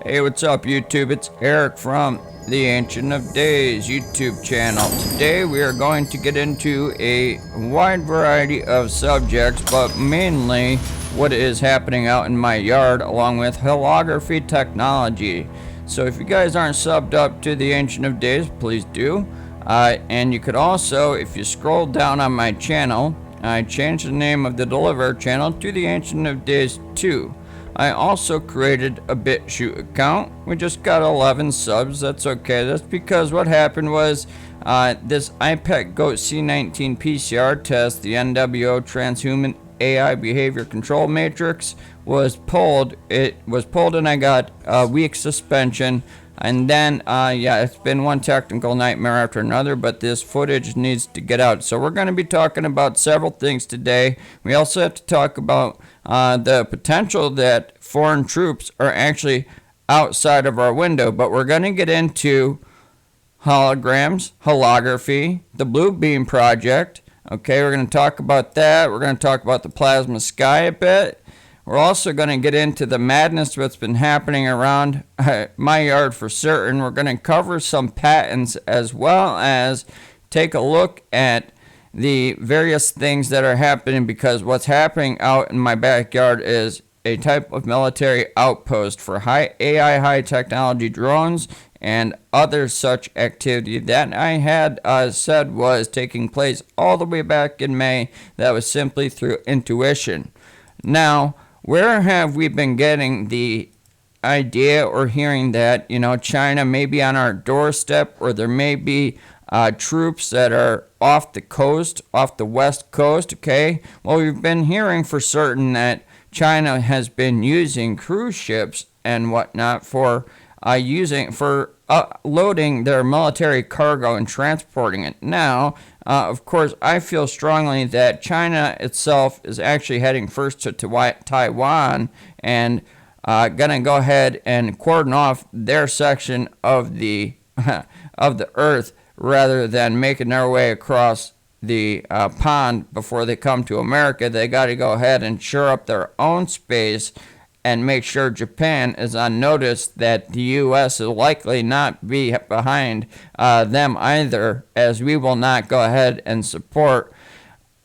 Hey, what's up, YouTube? It's Eric from the Ancient of Days YouTube channel. Today we are going to get into a wide variety of subjects, but mainly what is happening out in my yard along with holography technology. So if you guys aren't subbed up to the Ancient of Days, please do. And you could also, if you scroll down on my channel, I changed the name of the Deliver channel to the Ancient of Days 2. I also created a BitChute account. We just got 11 subs. That's okay. That's because what happened was this IPEC GOAT C19 PCR test, the NWO Transhuman AI Behavior Control Matrix, was pulled. It was pulled and I got a week suspension. And then, yeah, it's been one technical nightmare after another, but this footage needs to get out. So we're going to be talking about several things today. We also have to talk about the potential that foreign troops are actually outside of our window. But we're going to get into holograms, holography, the BLUEBEAM project. Okay, we're going to talk about that. We're going to talk about the plasma sky a bit. We're also going to get into the madness that's been happening around my yard for certain. We're going to cover some patents as well as take a look at the various things that are happening, because what's happening out in my backyard is a type of military outpost for high AI, high technology drones and other such activity that I had said was taking place all the way back in May. That was simply through intuition. Now, where have we been getting the idea or hearing that, China may be on our doorstep, or there may be troops that are off the coast, off the west coast, okay? Well, we've been hearing for certain that China has been using cruise ships and whatnot for loading their military cargo and transporting it. Now, of course, I feel strongly that China itself is actually heading first to Taiwan and gonna go ahead and cordon off their section of the of the earth rather than making their way across the pond before they come to America. They got to go ahead and shore up their own space and make sure Japan is on notice that the U.S. will likely not be behind them either, as we will not go ahead and support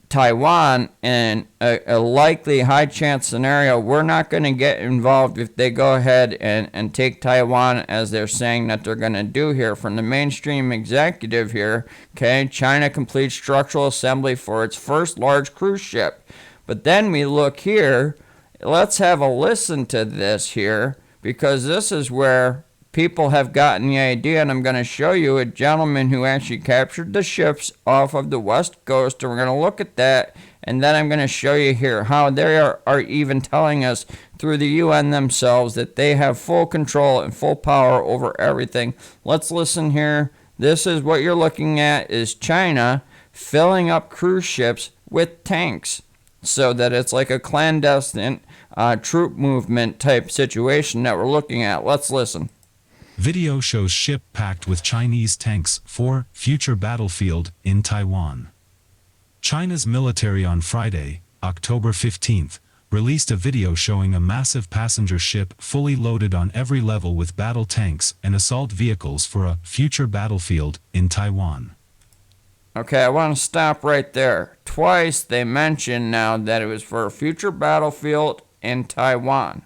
Taiwan in a likely high chance scenario. We're not going to get involved if they go ahead and take Taiwan, as they're saying that they're going to do here from the mainstream executive here. Okay, China completes structural assembly for its first large cruise ship. But then we look here. Let's have a listen to this here, because this is where people have gotten the idea, and I'm going to show you a gentleman who actually captured the ships off of the west coast, and we're going to look at that, and then I'm going to show you here how they are even telling us through the UN themselves that they have full control and full power over everything. Let's listen here. This is what you're looking at, is China filling up cruise ships with tanks, so that it's like a clandestine troop movement type situation that we're looking at. Let's listen. Video shows ship packed with Chinese tanks for future battlefield in Taiwan. China's military on Friday, October 15th, released a video showing a massive passenger ship fully loaded on every level with battle tanks and assault vehicles for a future battlefield in Taiwan. Okay, I want to stop right there. Twice they mentioned now that it was for a future battlefield in Taiwan.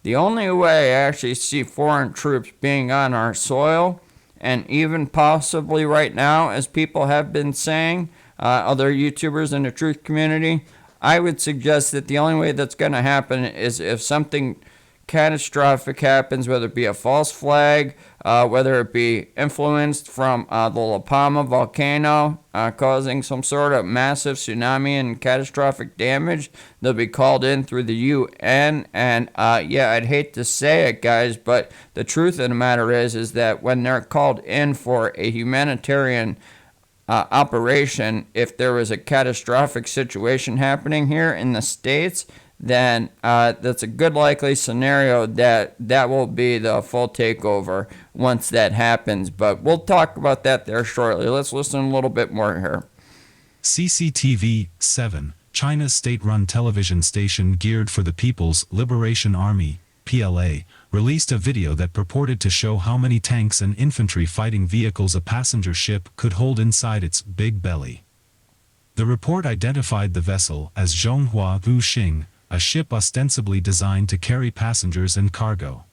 The only way I actually see foreign troops being on our soil, and even possibly right now, as people have been saying, other YouTubers in the truth community, I would suggest that the only way that's going to happen is if something catastrophic happens, whether it be a false flag, whether it be influenced from the La Palma volcano causing some sort of massive tsunami and catastrophic damage. They'll be called in through the UN, and yeah, I'd hate to say it, guys, but the truth of the matter is that when they're called in for a humanitarian operation, if there was a catastrophic situation happening here in the States, then that's a good likely scenario that will be the full takeover once that happens. But we'll talk about that there shortly. Let's listen a little bit more here. CCTV 7, China's state-run television station geared for the People's Liberation Army, PLA, released a video that purported to show how many tanks and infantry fighting vehicles a passenger ship could hold inside its big belly. The report identified the vessel as Zhonghua Wuxing, a ship ostensibly designed to carry passengers and cargo.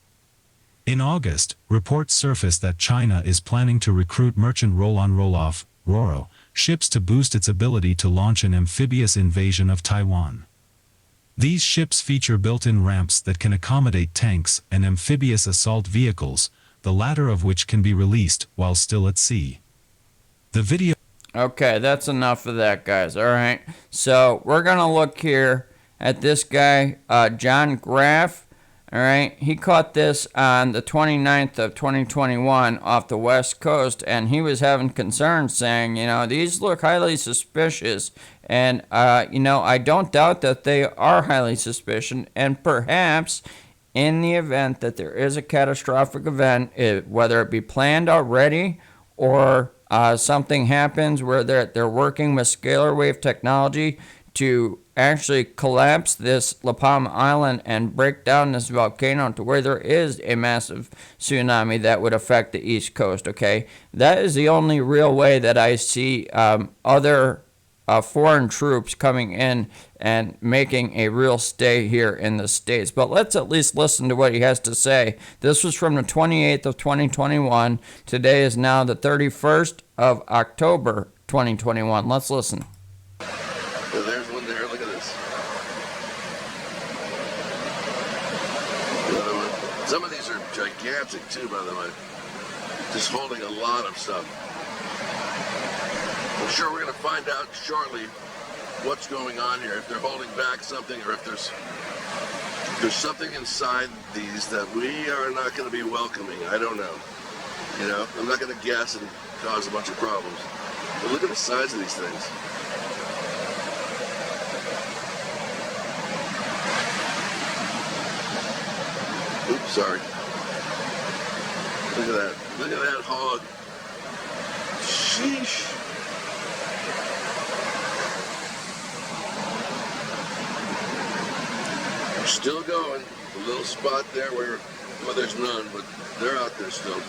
In August, reports surfaced that China is planning to recruit merchant roll-on roll-off (RORO) ships to boost its ability to launch an amphibious invasion of Taiwan. These ships feature built-in ramps that can accommodate tanks and amphibious assault vehicles, the latter of which can be released while still at sea. The video... Okay, that's enough of that, guys. All right. So we're going to look here at this guy, John Graff. All right. He caught this on the 29th of 2021 off the West Coast, and he was having concerns saying, these look highly suspicious. And, I don't doubt that they are highly suspicious, and perhaps in the event that there is a catastrophic event, whether it be planned already or something happens where they're working with scalar wave technology to actually collapse this La Palma Island and break down this volcano to where there is a massive tsunami that would affect the East Coast, okay? That is the only real way that I see other foreign troops coming in and making a real stay here in the States. But let's at least listen to what he has to say. This was from the 28th of 2021. Today is now the 31st of October 2021. Let's listen. There's one there. Look at this. Another one. Some of these are gigantic too, by the way. Just holding a lot of stuff. I'm sure we're going to find out shortly what's going on here, if they're holding back something or if there's something inside these that we are not going to be welcoming. I don't know. I'm not going to guess and cause a bunch of problems. But look at the size of these things. Oops, sorry. Look at that. Look at that hog. Sheesh. Still going. A little spot there where there's none, but they're out there still.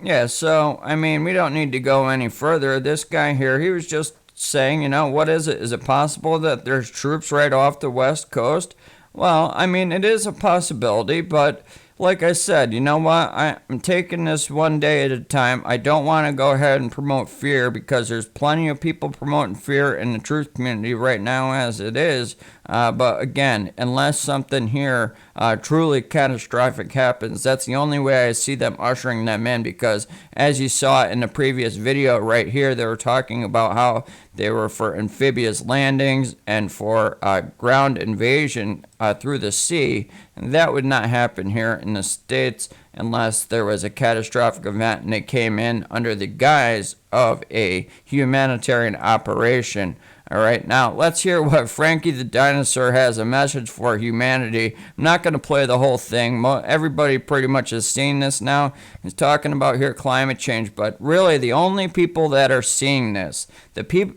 Yeah, so, we don't need to go any further. This guy here, he was just saying, what is it? Is it possible that there's troops right off the West Coast? Well, it is a possibility, but like I said, you know what? I'm taking this one day at a time. I don't want to go ahead and promote fear because there's plenty of people promoting fear in the truth community right now as it is. But again, unless something here truly catastrophic happens, that's the only way I see them ushering them in, because as you saw in the previous video right here, they were talking about how they were for amphibious landings and for ground invasion through the sea. And that would not happen here in the States unless there was a catastrophic event and it came in under the guise of a humanitarian operation. All right, now let's hear what Frankie the Dinosaur has a message for humanity. I'm not going to play the whole thing. Everybody pretty much has seen this now. He's talking about here climate change, but really the only people that are seeing this,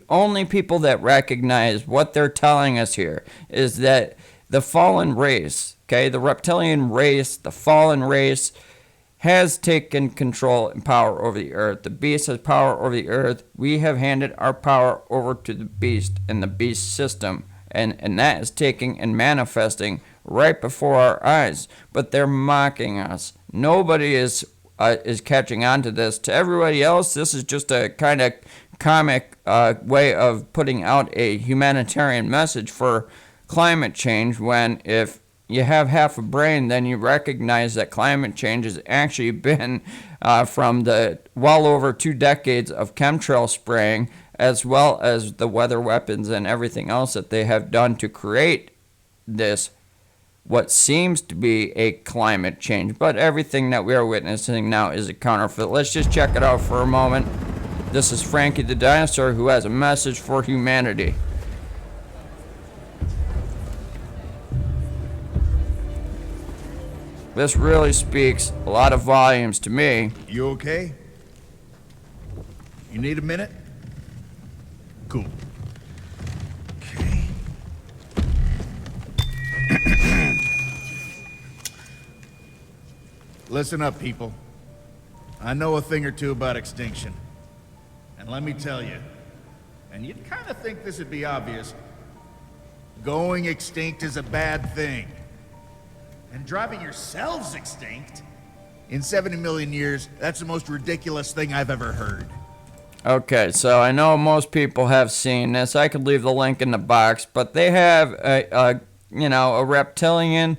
only people that recognize what they're telling us here is that the fallen race, okay, the reptilian race, the fallen race, has taken control and power over the earth. The beast has power over the earth. We have handed our power over to the beast and the beast system. And that is taking and manifesting right before our eyes. But they're mocking us. Nobody is catching on to this. To everybody else, this is just a kind of comic way of putting out a humanitarian message for climate change, when if you have half a brain, then you recognize that climate change has actually been from the well over 2 decades of chemtrail spraying, as well as the weather weapons and everything else that they have done to create this, what seems to be a climate change. But everything that we are witnessing now is a counterfeit. Let's just check it out for a moment. This is Frankie the Dinosaur, who has a message for humanity. This really speaks a lot of volumes to me. You okay? You need a minute? Cool. Okay. Listen up, people. I know a thing or two about extinction. And let me tell you, and you'd kind of think this would be obvious, going extinct is a bad thing. And driving yourselves extinct? In 70 million years, that's the most ridiculous thing I've ever heard. Okay, so I know most people have seen this. I could leave the link in the box, but they have a reptilian,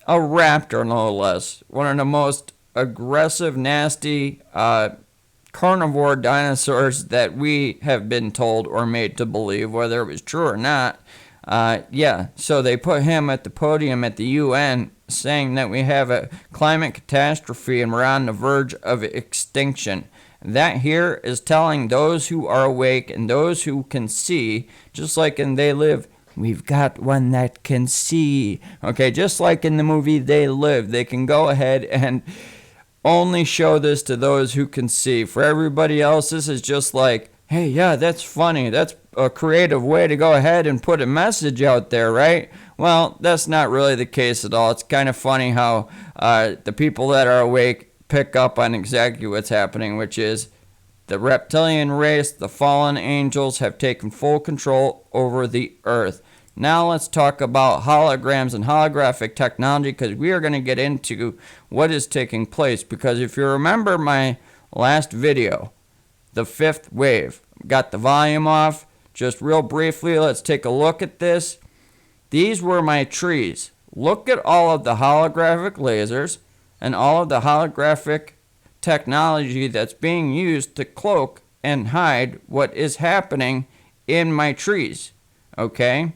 a raptor no less, one of the most aggressive, nasty, carnivore dinosaurs that we have been told or made to believe, whether it was true or not. So they put him at the podium at the UN saying that we have a climate catastrophe and we're on the verge of extinction. That here is telling those who are awake and those who can see, just like in They Live, we've got one that can see. Okay, just like in the movie They Live, they can go ahead and only show this to those who can see. For everybody else, this is just like, hey, yeah, that's funny. That's a creative way to go ahead and put a message out there, right? Well, that's not really the case at all. It's kind of funny how the people that are awake pick up on exactly what's happening, which is the reptilian race, the fallen angels, have taken full control over the earth. Now let's talk about holograms and holographic technology, because we are going to get into what is taking place. Because if you remember my last video, the fifth wave, got the volume off. Just real briefly, let's take a look at this. These were my trees. Look at all of the holographic lasers and all of the holographic technology that's being used to cloak and hide what is happening in my trees. Okay?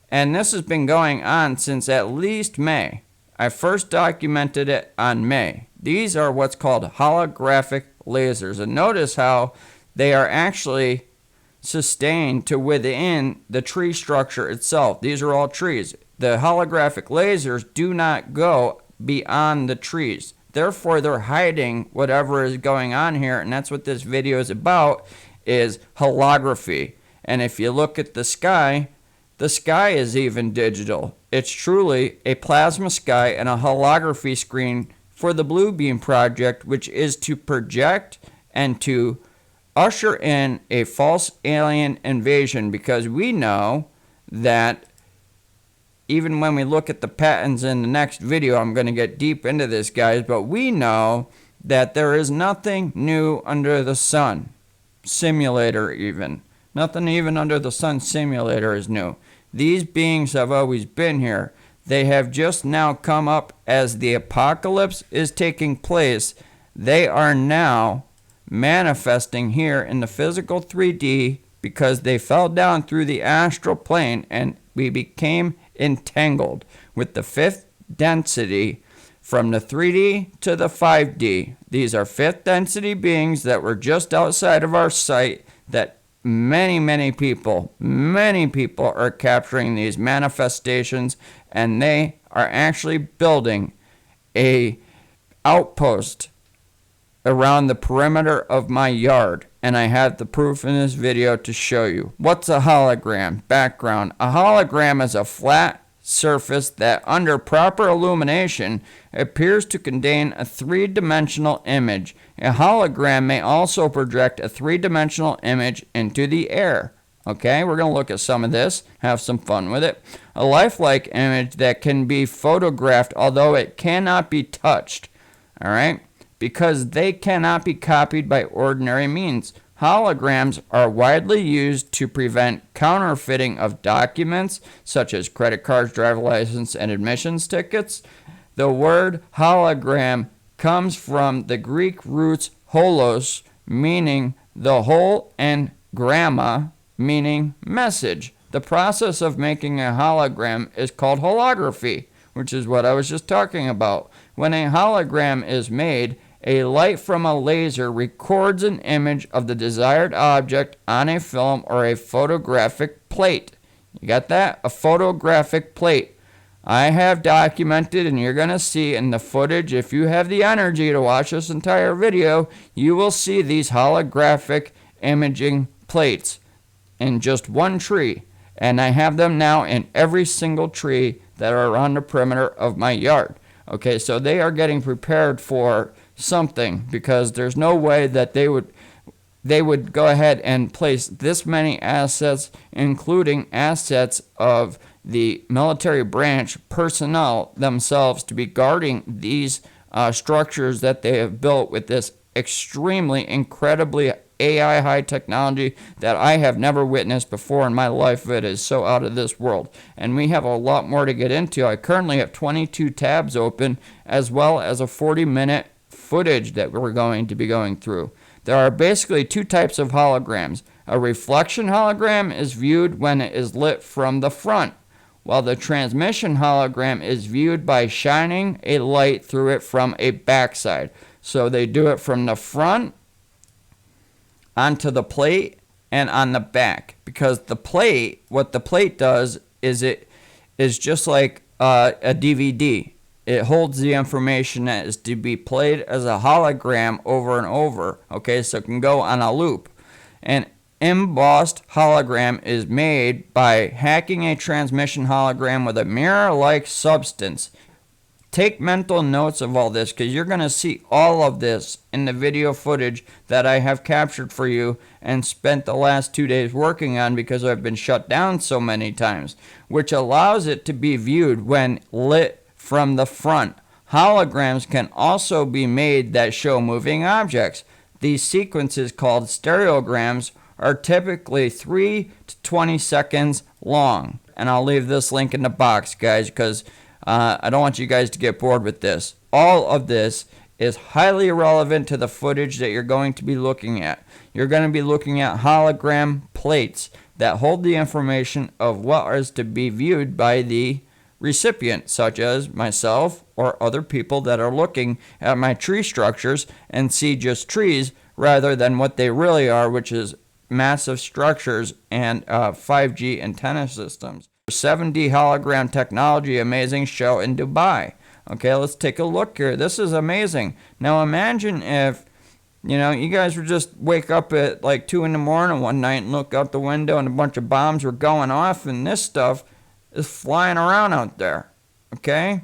And this has been going on since at least May. I first documented it on May. These are what's called holographic lasers. And notice how they are actually sustained to within the tree structure itself. These are all trees. The holographic lasers do not go beyond the trees. Therefore, they're hiding whatever is going on here, and that's what this video is about, is holography. And if you look at the sky is even digital. It's truly a plasma sky and a holography screen for the BLUEBEAM project, which is to project and to usher in a false alien invasion, because we know that even when we look at the patents in the next video, I'm going to get deep into this, guys, but we know that there is nothing new under the sun. Simulator even. Nothing even under the sun simulator is new. These beings have always been here. They have just now come up as the apocalypse is taking place. They are now manifesting here in the physical 3D because they fell down through the astral plane and we became entangled with the fifth density from the 3D to the 5D. These are fifth density beings that were just outside of our sight, that many people are capturing these manifestations, and they are actually building a outpost around the perimeter of my yard. And I have the proof in this video to show you. What's a hologram? Background. A hologram is a flat surface that under proper illumination appears to contain a three-dimensional image. A hologram may also project a three-dimensional image into the air. Okay, we're going to look at some of this, have some fun with it. A lifelike image that can be photographed, although it cannot be touched. All right? Because they cannot be copied by ordinary means. Holograms are widely used to prevent counterfeiting of documents, such as credit cards, driver license, and admissions tickets. The word hologram comes from the Greek roots holos, meaning the whole, and gramma, meaning message. The process of making a hologram is called holography, which is what I was just talking about. When a hologram is made, a light from a laser records an image of the desired object on a film or a photographic plate. You got that? A photographic plate. I have documented, and you're going to see in the footage, if you have the energy to watch this entire video, you will see these holographic imaging plates in just one tree. And I have them now in every single tree that are around the perimeter of my yard. Okay, so they are getting prepared for something, because there's no way that they would go ahead and place this many assets, including assets of the military branch personnel themselves, to be guarding these structures that they have built with this extremely, incredibly AI high technology that I have never witnessed before in my life. It is so out of this world. And we have a lot more to get into. I currently have 22 tabs open, as well as a 40-minute footage that we're going to be going through. There are basically two types of holograms. A reflection hologram is viewed when it is lit from the front, while the transmission hologram is viewed by shining a light through it from a backside. So they do it from the front onto the plate and on the back, because the plate, what the plate does is it is just like a DVD. It holds the information that is to be played as a hologram over and over. Okay, so it can go on a loop. An embossed hologram is made by hacking a transmission hologram with a mirror-like substance. Take mental notes of all this, because you're going to see all of this in the video footage that I have captured for you and spent the last 2 days working on, because I've been shut down so many times, which allows it to be viewed when lit from the front. Holograms can also be made that show moving objects. These sequences, called stereograms, are typically 3 to 20 seconds long. And I'll leave this link in the box, guys, because I don't want you guys to get bored with this. All of this is highly relevant to the footage that you're going to be looking at. You're going to be looking at hologram plates that hold the information of what is to be viewed by the recipient, such as myself or other people that are looking at my tree structures and see just trees rather than what they really are, which is massive structures and 5G antenna systems. 7D hologram technology, amazing show in Dubai. Okay, let's take a look here. This is amazing. Now imagine if, you guys would just wake up at like 2 in the morning one night and look out the window and a bunch of bombs were going off and this stuff is flying around out there. Okay?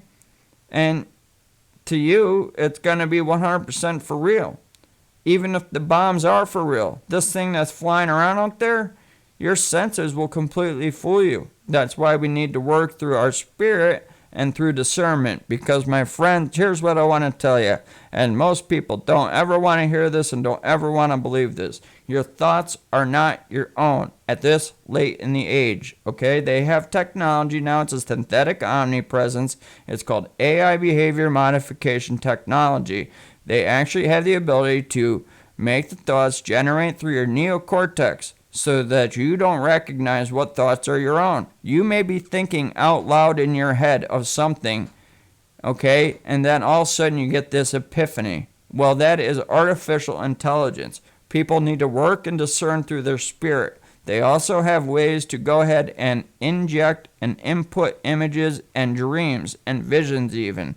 And to you, it's going to be 100% for real. Even if the bombs are for real, this thing that's flying around out there, your senses will completely fool you. That's why we need to work through our spirit and through discernment. Because, my friends, here's what I want to tell you. And most people don't ever want to hear this and don't ever want to believe this. Your thoughts are not your own at this late in the age. Okay? They have technology now. It's a synthetic omnipresence. It's called AI behavior modification technology. They actually have the ability to make the thoughts generate through your neocortex, so that you don't recognize what thoughts are your own. You may be thinking out loud in your head of something, okay, and then all of a sudden you get this epiphany. Well, that is artificial intelligence. People need to work and discern through their spirit. They also have ways to go ahead and inject and input images and dreams and visions even.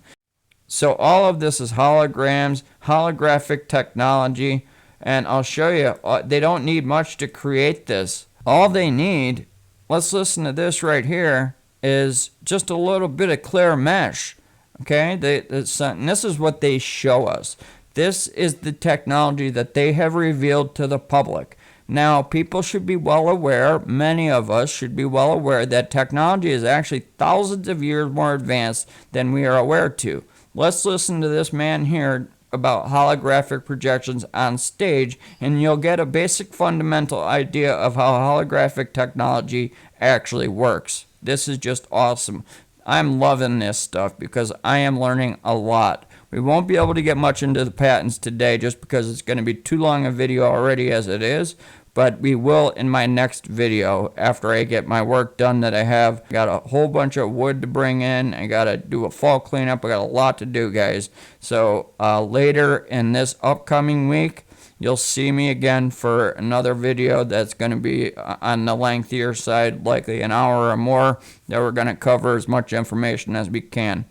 So all of this is holograms, holographic technology. And I'll show you, they don't need much to create this. All they need, let's listen to this right here, is just a little bit of clear mesh. Okay, and this is what they show us. This is the technology that they have revealed to the public. Now, people should be well aware, many of us should be well aware, that technology is actually thousands of years more advanced than we are aware to. Let's listen to this man here about holographic projections on stage, and you'll get a basic fundamental idea of how holographic technology actually works. This is just awesome. I'm loving this stuff because I am learning a lot. We won't be able to get much into the patents today just because it's going to be too long a video already as it is, but we will in my next video after I get my work done that I have. Got a whole bunch of wood to bring in. I got to do a fall cleanup. I got a lot to do, guys. So later in this upcoming week, you'll see me again for another video that's going to be on the lengthier side, likely an hour or more, that we're going to cover as much information as we can.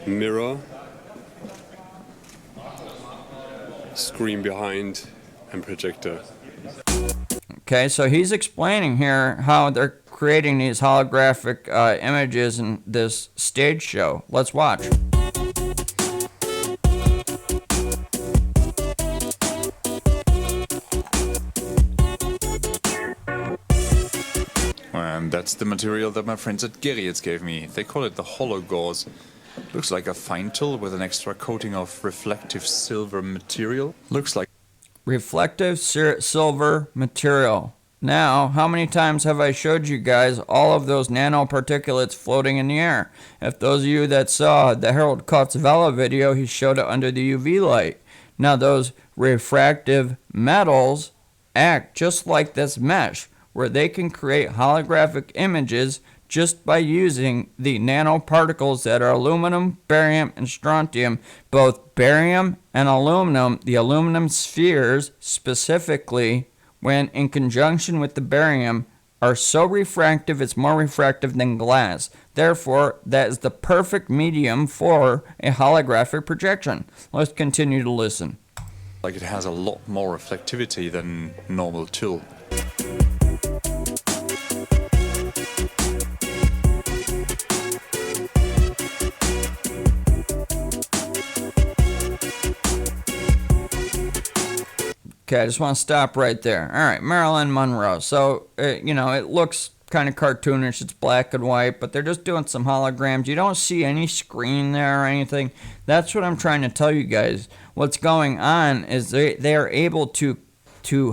Mirror, screen behind, and projector. Okay, so he's explaining here how they're creating these holographic images in this stage show. Let's watch. And that's the material that my friends at Gerriets gave me. They call it the HoloGauze. Looks like a fine tool with an extra coating of reflective silver material. Looks like Reflective silver material. Now, how many times have I showed you guys all of those nanoparticulates floating in the air? If those of you that saw the Harold Kutzvella video, he showed it under the UV light. Now, those refractive metals act just like this mesh, where they can create holographic images just by using the nanoparticles that are aluminum, barium, and strontium. Both barium and aluminum, the aluminum spheres specifically, when in conjunction with the barium, are so refractive it's more refractive than glass. Therefore, that is the perfect medium for a holographic projection. Let's continue to listen. it has a lot more reflectivity than normal tulle. Okay, I just want to stop right there. All right, Marilyn Monroe. So, it looks kind of cartoonish. It's black and white, but they're just doing some holograms. You don't see any screen there or anything. That's what I'm trying to tell you guys. What's going on is they are able to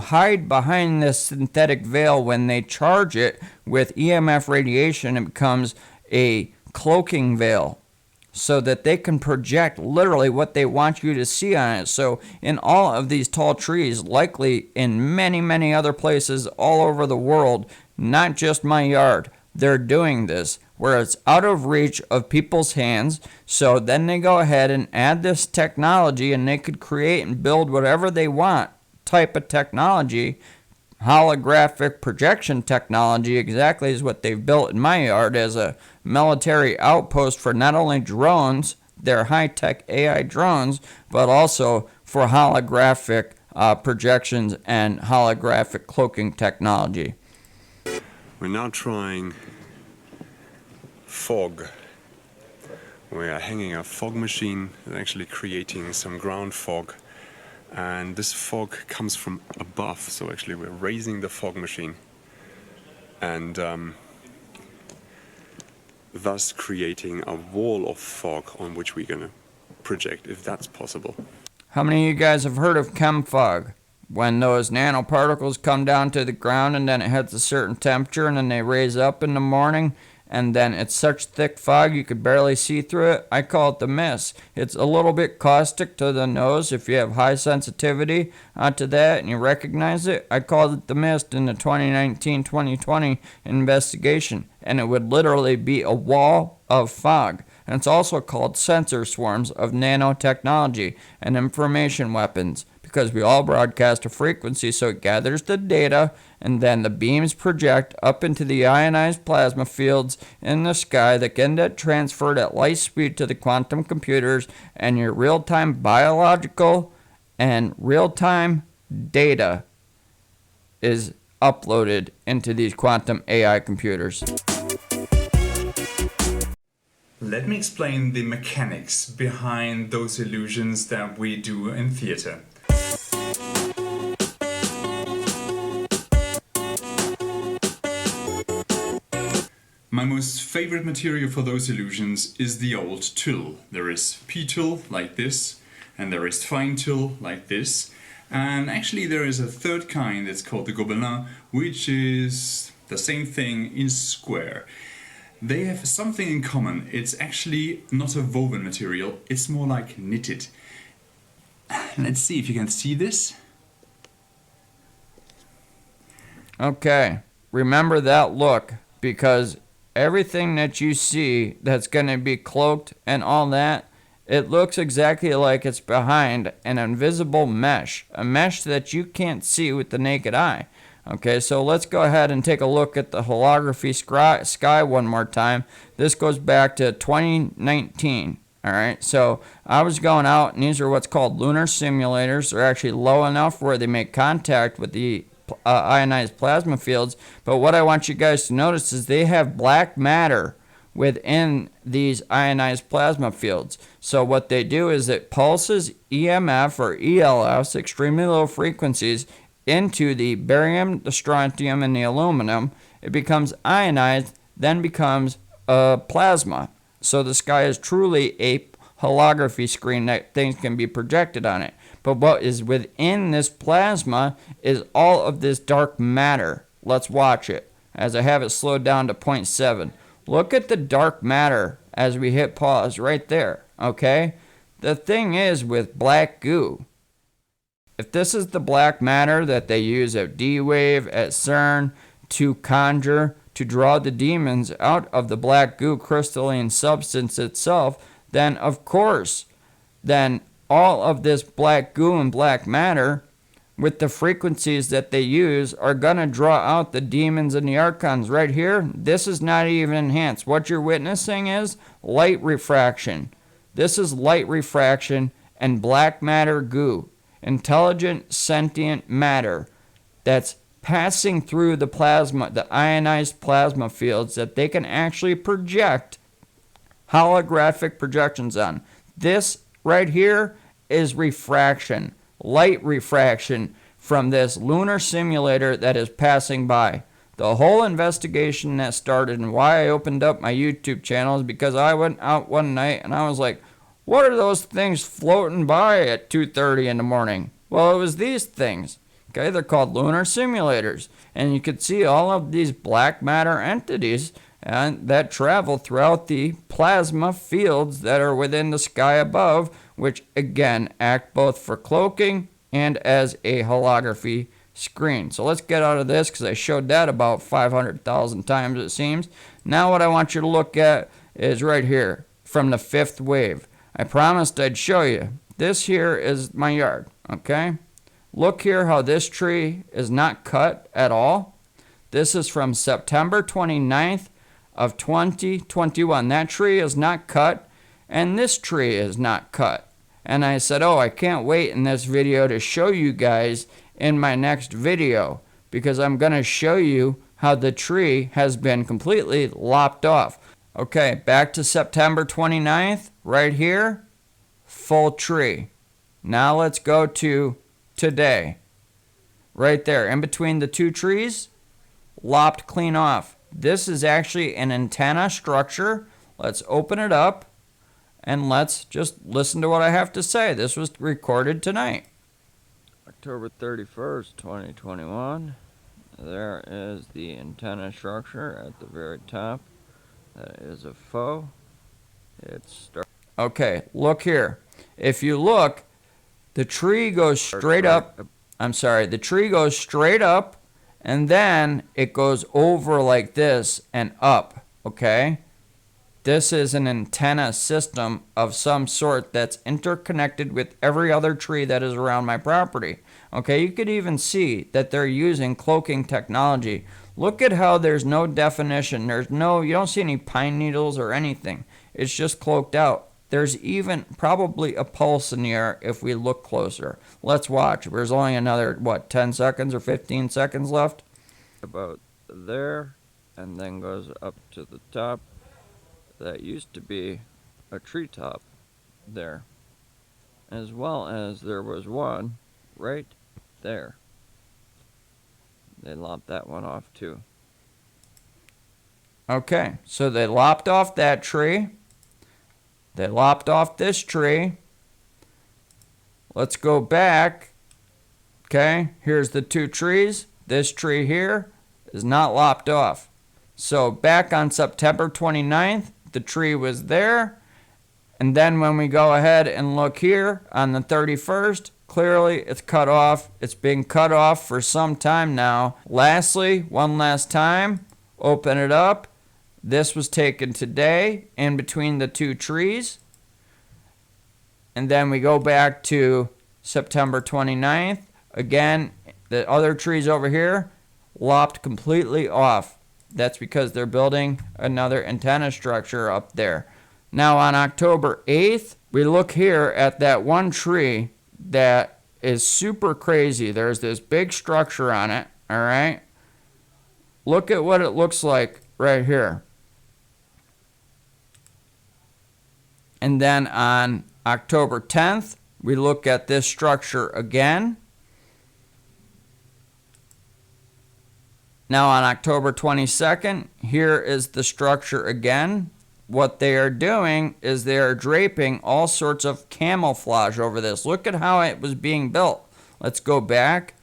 hide behind this synthetic veil. When they charge it with EMF radiation, it becomes a cloaking veil, so that they can project literally what they want you to see on it. So in all of these tall trees, likely in many, many other places all over the world, not just my yard, they're doing this where it's out of reach of people's hands. So then they go ahead and add this technology, and they could create and build whatever they want type of technology. Holographic projection technology exactly is what they've built in my yard as a military outpost for not only drones, their high-tech AI drones, but also for holographic projections and holographic cloaking technology. We're now trying fog. We are hanging a fog machine and actually creating some ground fog. And this fog comes from above, so actually we're raising the fog machine and thus creating a wall of fog on which we're going to project, if that's possible. How many of you guys have heard of chem fog? When those nanoparticles come down to the ground and then it hits a certain temperature and then they raise up in the morning, and then it's such thick fog you could barely see through it. I call it the mist. It's a little bit caustic to the nose if you have high sensitivity to that and you recognize it. I called it the mist in the 2019-2020 investigation, and it would literally be a wall of fog. And it's also called sensor swarms of nanotechnology and information weapons, because we all broadcast a frequency, so it gathers the data, and then the beams project up into the ionized plasma fields in the sky that can get transferred at light speed to the quantum computers, and your real-time biological and real-time data is uploaded into these quantum AI computers. Let me explain the mechanics behind those illusions that we do in theater. My most favorite material for those illusions is the old tulle. There is P-tulle like this, and there is fine tulle like this, and actually there is a third kind that's called the Gobelin, which is the same thing in square. They have something in common. It's actually not a woven material, it's more like knitted. Let's see if you can see this. Okay, remember that look, because everything that you see that's going to be cloaked and all that, it looks exactly like it's behind an invisible mesh, a mesh that you can't see with the naked eye. Okay, so let's go ahead and take a look at the holography sky one more time. This goes back to 2019. Alright, so I was going out, and these are what's called lunar simulators. They're actually low enough where they make contact with the ionized plasma fields. But what I want you guys to notice is they have black matter within these ionized plasma fields. So what they do is it pulses EMF or ELFs, extremely low frequencies, into the barium, the strontium, and the aluminum. It becomes ionized, then becomes a plasma. So the sky is truly a holography screen that things can be projected on it. But what is within this plasma is all of this dark matter. Let's watch it as I have it slowed down to 0.7. Look at the dark matter as we hit pause right there, okay? The thing is with black goo, if this is the black matter that they use at D.E.W, at CERN, to conjure, to draw the demons out of the black goo crystalline substance itself, then of course, then all of this black goo and black matter with the frequencies that they use are going to draw out the demons and the archons. Right here, this is not even enhanced. What you're witnessing is light refraction. This is light refraction and black matter goo. Intelligent, sentient matter that's passing through the plasma, the ionized plasma fields that they can actually project holographic projections on. This right here is refraction. Light refraction from this lunar simulator that is passing by. The whole investigation that started and why I opened up my YouTube channel is because I went out one night and I was like, what are those things floating by at 2:30 in the morning? Well, it was these things. Okay, they're called lunar simulators. And you could see all of these black matter entities that travel throughout the plasma fields that are within the sky above, which again act both for cloaking and as a holography screen. So let's get out of this because I showed that about 500,000 times it seems. Now what I want you to look at is right here from the fifth wave. I promised I'd show you. This here is my yard, okay? Look here how this tree is not cut at all. This is from September 29th of 2021. That tree is not cut, and this tree is not cut. And I said, oh, I can't wait in this video to show you guys in my next video, because I'm going to show you how the tree has been completely lopped off. Okay, back to September 29th, right here, full tree. Now let's go to today. Right there, in between the two trees, lopped clean off. This is actually an antenna structure. Let's open it up and let's just listen to what I have to say. This was recorded tonight. October 31st, 2021. There is the antenna structure at the very top. That is a faux. Okay, look here. If you look, the tree goes straight up. I'm sorry, the tree goes straight up and then it goes over like this and up, okay? This is an antenna system of some sort that's interconnected with every other tree that is around my property. Okay, you could even see that they're using cloaking technology. Look at how there's no definition. You don't see any pine needles or anything. It's just cloaked out. There's even probably a pulse in the air if we look closer. Let's watch. There's only another, 10 seconds or 15 seconds left? About there, and then goes up to the top. That used to be a treetop there, as well as there was one right there. They lopped that one off too. Okay, so they lopped off that tree. They lopped off this tree. Let's go back. Okay, here's the two trees. This tree here is not lopped off. So back on September 29th, the tree was there. And then when we go ahead and look here on the 31st, clearly it's cut off. It's been cut off for some time now. Lastly, one last time, open it up. This was taken today in between the two trees. And then we go back to September 29th. Again, the other trees over here lopped completely off. That's because they're building another antenna structure up there. Now on October 8th, we look here at that one tree that is super crazy. There's this big structure on it, All right. Look at what it looks like right here. And then on October 10th, we look at this structure again. Now on October 22nd, here is the structure again. What they are doing is they are draping all sorts of camouflage over this. Look at how it was being built. Let's go back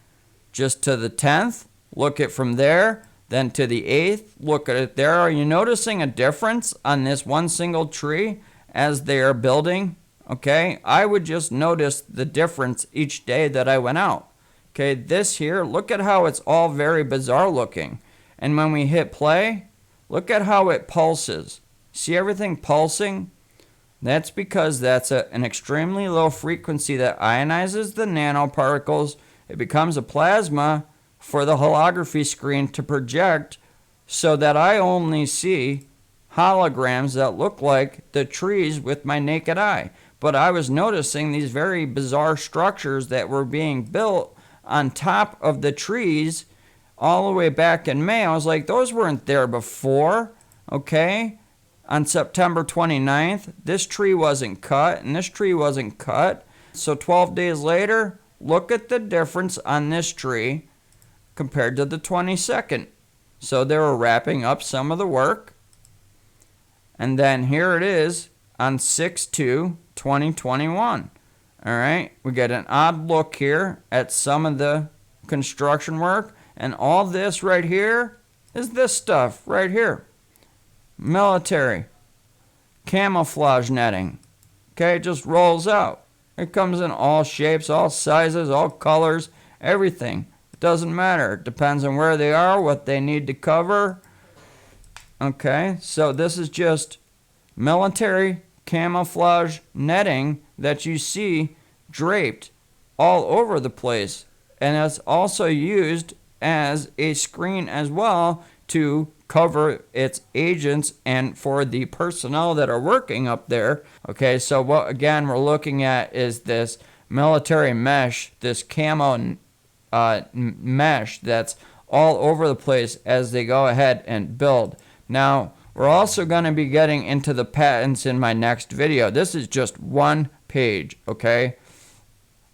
just to the 10th. Look at from there, then to the 8th. Look at it there. Are you noticing a difference on this one single tree as they are building? Okay, I would just notice the difference each day that I went out. Okay, this here, look at how it's all very bizarre looking. And when we hit play, look at how it pulses. See everything pulsing? That's because that's an extremely low frequency that ionizes the nanoparticles. It becomes a plasma for the holography screen to project so that I only see holograms that look like the trees with my naked eye. But I was noticing these very bizarre structures that were being built on top of the trees all the way back in May. I was like, those weren't there before, okay? On September 29th, this tree wasn't cut and this tree wasn't cut. So 12 days later, look at the difference on this tree compared to the 22nd. So they were wrapping up some of the work. And then here it is on 6/2/2021. All right, we get an odd look here at some of the construction work, and all this right here is this stuff right here. Military, camouflage netting. Okay, it just rolls out. It comes in all shapes, all sizes, all colors, everything. It doesn't matter. It depends on where they are, what they need to cover. Okay, so this is just military camouflage netting that you see draped all over the place, and it's also used as a screen as well to cover its agents and for the personnel that are working up there. Okay, so what again we're looking at is this military mesh, this camo mesh that's all over the place as they go ahead and build. Now we're also going to be getting into the patents in my next video. This is just one page, okay?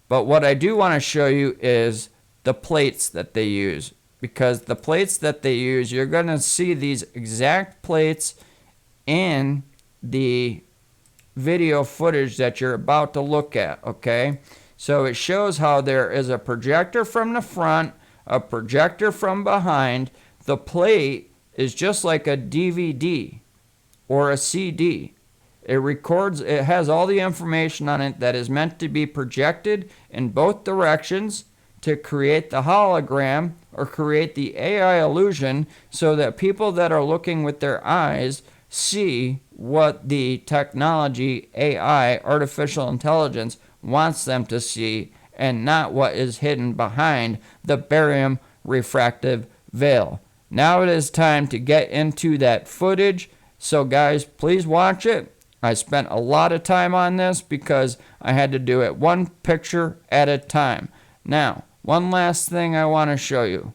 But what I do want to show you is the plates that they use. Because the plates that they use, you're going to see these exact plates in the video footage that you're about to look at, okay? So it shows how there is a projector from the front, a projector from behind. The plate is just like a DVD or a CD. It records, it has all the information on it that is meant to be projected in both directions to create the hologram or create the AI illusion so that people that are looking with their eyes see what the technology, AI, artificial intelligence, wants them to see and not what is hidden behind the barium refractive veil. Now it is time to get into that footage. So guys, please watch it. I spent a lot of time on this because I had to do it one picture at a time. Now, one last thing I want to show you.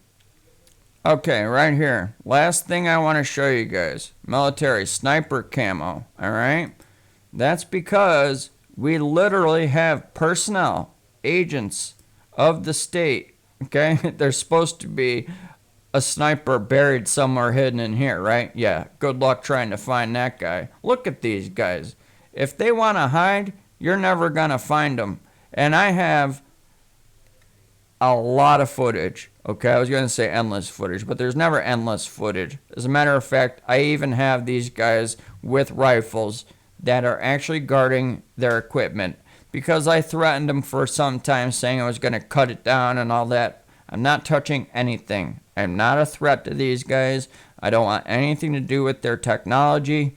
Okay, right here. Last thing I want to show you guys. Military sniper camo, alright? That's because we literally have personnel, agents of the state, okay? There's supposed to be a sniper buried somewhere hidden in here, right? Yeah, good luck trying to find that guy. Look at these guys. If they want to hide, you're never going to find them. And I have a lot of footage, okay? I was going to say endless footage, but there's never endless footage. As a matter of fact, I even have these guys with rifles that are actually guarding their equipment because I threatened them for some time saying I was going to cut it down and all that. I'm not touching anything. I'm not a threat to these guys. I don't want anything to do with their technology.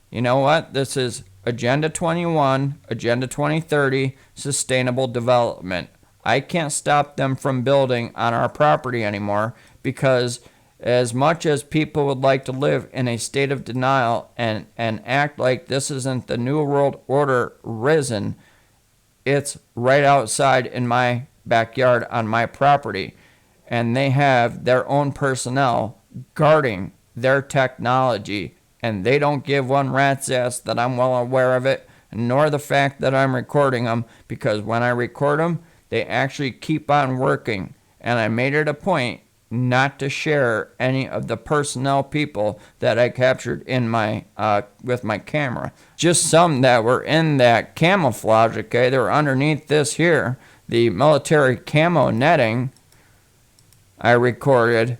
You know what? This is Agenda 21, Agenda 2030, Sustainable Development. I can't stop them from building on our property anymore because as much as people would like to live in a state of denial and act like this isn't the New World Order risen, it's right outside in my backyard on my property. and they have their own personnel guarding their technology, and they don't give one rat's ass that I'm well aware of it, nor the fact that I'm recording them, because when I record them, they actually keep on working, and I made it a point not to share any of the personnel people that I captured in my with my camera. Just some that were in that camouflage, okay? They were underneath this here, the military camo netting I recorded,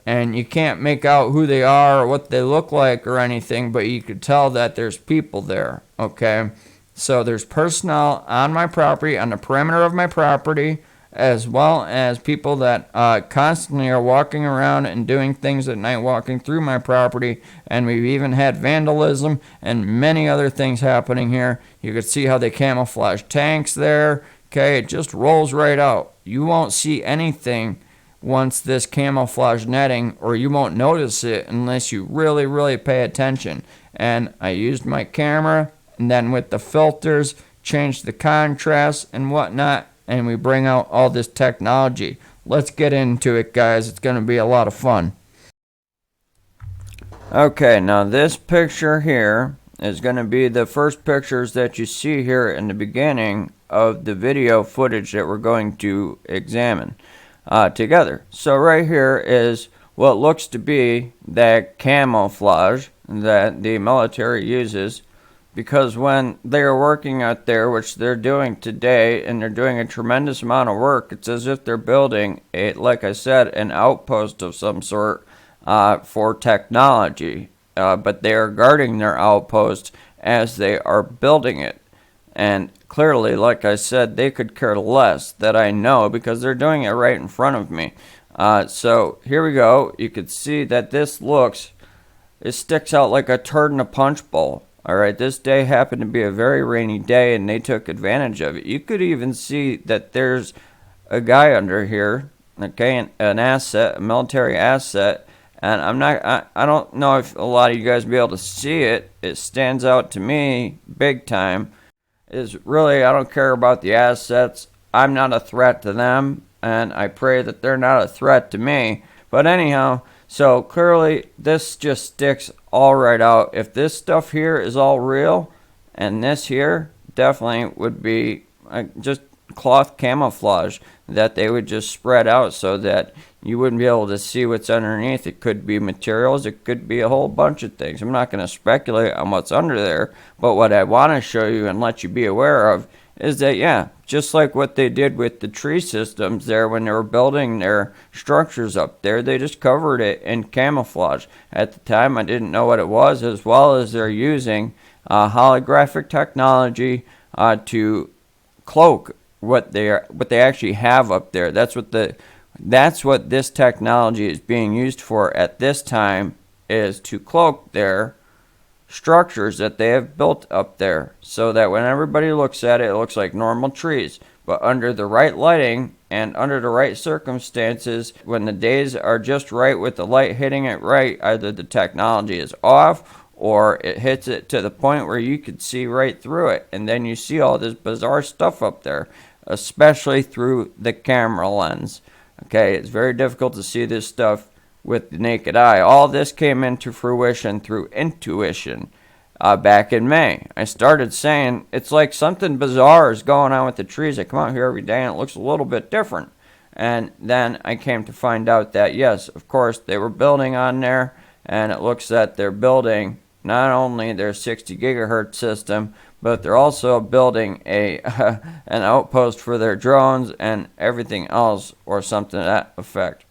and you can't make out who they are or what they look like or anything, but you could tell that there's people there, okay? So there's personnel on my property, on the perimeter of my property, as well as people that constantly are walking around and doing things at night, walking through my property, and we've even had vandalism and many other things happening here. You can see how they camouflage tanks there, okay? It just rolls right out. You won't see anything once this camouflage netting, or you won't notice it unless you really, really pay attention. And I used my camera, and then with the filters, changed the contrast and whatnot, and we bring out all this technology. Let's get into it, guys. It's going to be a lot of fun. Okay, now this picture here is going to be the first pictures that you see here in the beginning of the video footage that we're going to examine together. So right here is what looks to be that camouflage that the military uses, because when they are working out there, which they're doing today, and they're doing a tremendous amount of work, it's as if they're building a, like I said, an outpost of some sort for technology, but they are guarding their outpost as they are building it. And clearly, like I said, they could care less, that I know, because they're doing it right in front of me. So here we go. You can see that this looks, it sticks out like a turd in a punch bowl. Alright, this day happened to be a very rainy day, and they took advantage of it. You could even see that there's a guy under here, okay, an asset, a military asset, and I don't know if a lot of you guys will be able to see it. It stands out to me big time. Is really, I don't care about the assets. I'm not a threat to them, and I pray that they're not a threat to me. But anyhow, so clearly this just sticks all right out. If this stuff here is all real, and this here definitely would be just cloth camouflage that they would just spread out so that you wouldn't be able to see what's underneath. It could be materials, it could be a whole bunch of things. I'm not going to speculate on what's under there, but what I want to show you and let you be aware of is that, yeah, just like what they did with the tree systems there when they were building their structures up there, they just covered it in camouflage. At the time, I didn't know what it was, as well as they're using holographic technology to cloak what they actually have up there. That's what this technology is being used for at this time, is to cloak their structures that they have built up there, so that when everybody looks at it, it looks like normal trees. But under the right lighting and under the right circumstances, when the days are just right with the light hitting it right, either the technology is off or it hits it to the point where you could see right through it, and then you see all this bizarre stuff up there, especially through the camera lens. Okay, it's very difficult to see this stuff with the naked eye. All this came into fruition through intuition back in May. I started saying it's like something bizarre is going on with the trees. I come out here every day and it looks a little bit different. And then I came to find out that, yes, of course, they were building on there, and it looks that they're building not only their 60 gigahertz system, but they're also building an outpost for their drones and everything else, or something to that effect.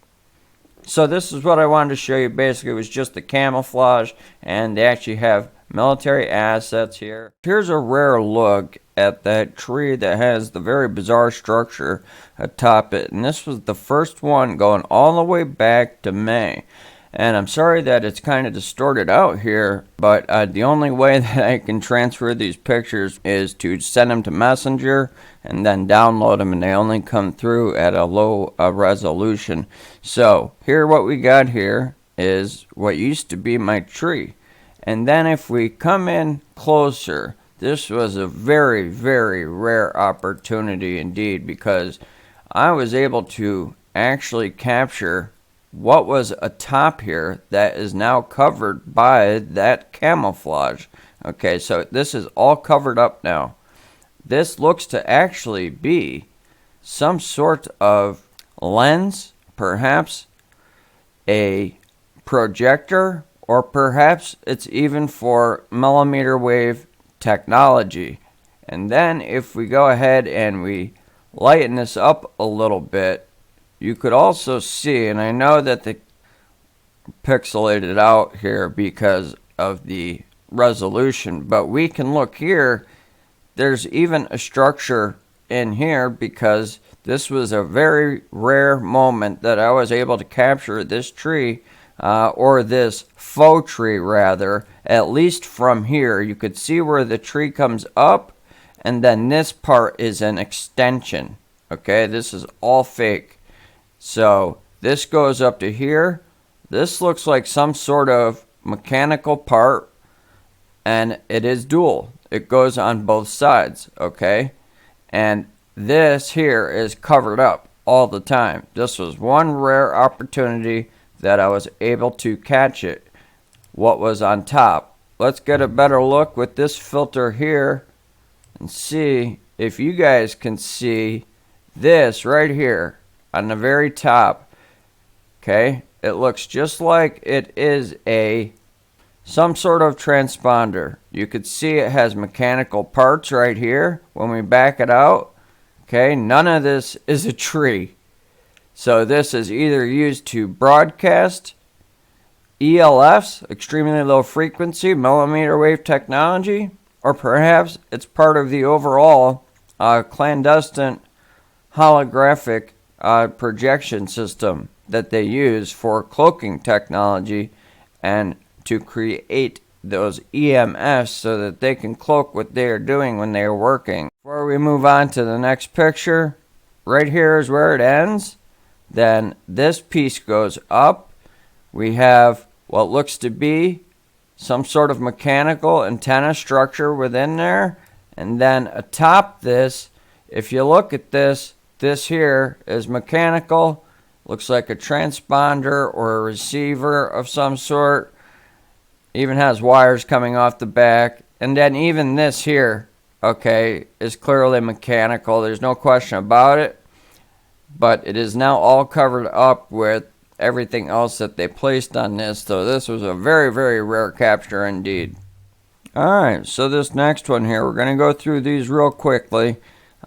So this is what I wanted to show you. Basically, it was just the camouflage, and they actually have military assets here. Here's a rare look at that tree that has the very bizarre structure atop it, and this was the first one going all the way back to May. And I'm sorry that it's kind of distorted out here, but the only way that I can transfer these pictures is to send them to Messenger and then download them, and they only come through at a low resolution. So here, what we got here is what used to be my tree. And then if we come in closer, this was a very, very rare opportunity indeed, because I was able to actually capture what was atop here that is now covered by that camouflage. Okay, so this is all covered up now. This looks to actually be some sort of lens, perhaps a projector, or perhaps it's even for millimeter wave technology. And then if we go ahead and we lighten this up a little bit, you could also see, and I know that the pixelated out here because of the resolution, but we can look here. There's even a structure in here because this was a very rare moment that I was able to capture this tree, or this faux tree rather, at least from here. You could see where the tree comes up, and then this part is an extension. Okay, this is all fake. So this goes up to here. This looks like some sort of mechanical part, and it is dual. It goes on both sides, okay? And this here is covered up all the time. This was one rare opportunity that I was able to catch it, what was on top. Let's get a better look with this filter here and see if you guys can see this right here on the very top. Okay, it looks just like it is some sort of transponder. You could see it has mechanical parts right here when we back it out. Okay, none of this is a tree. So this is either used to broadcast ELFs, extremely low frequency millimeter wave technology, or perhaps it's part of the overall clandestine holographic projection system that they use for cloaking technology and to create those EMFs so that they can cloak what they are doing when they are working. Before we move on to the next picture, right here is where it ends. Then this piece goes up. We have what looks to be some sort of mechanical antenna structure within there. And then atop this, if you look at this, this here is mechanical. Looks like a transponder or a receiver of some sort. Even has wires coming off the back. And then even this here, okay, is clearly mechanical. There's no question about it. But it is now all covered up with everything else that they placed on this. So this was a very, very rare capture indeed. Alright, so this next one here, we're going to go through these real quickly.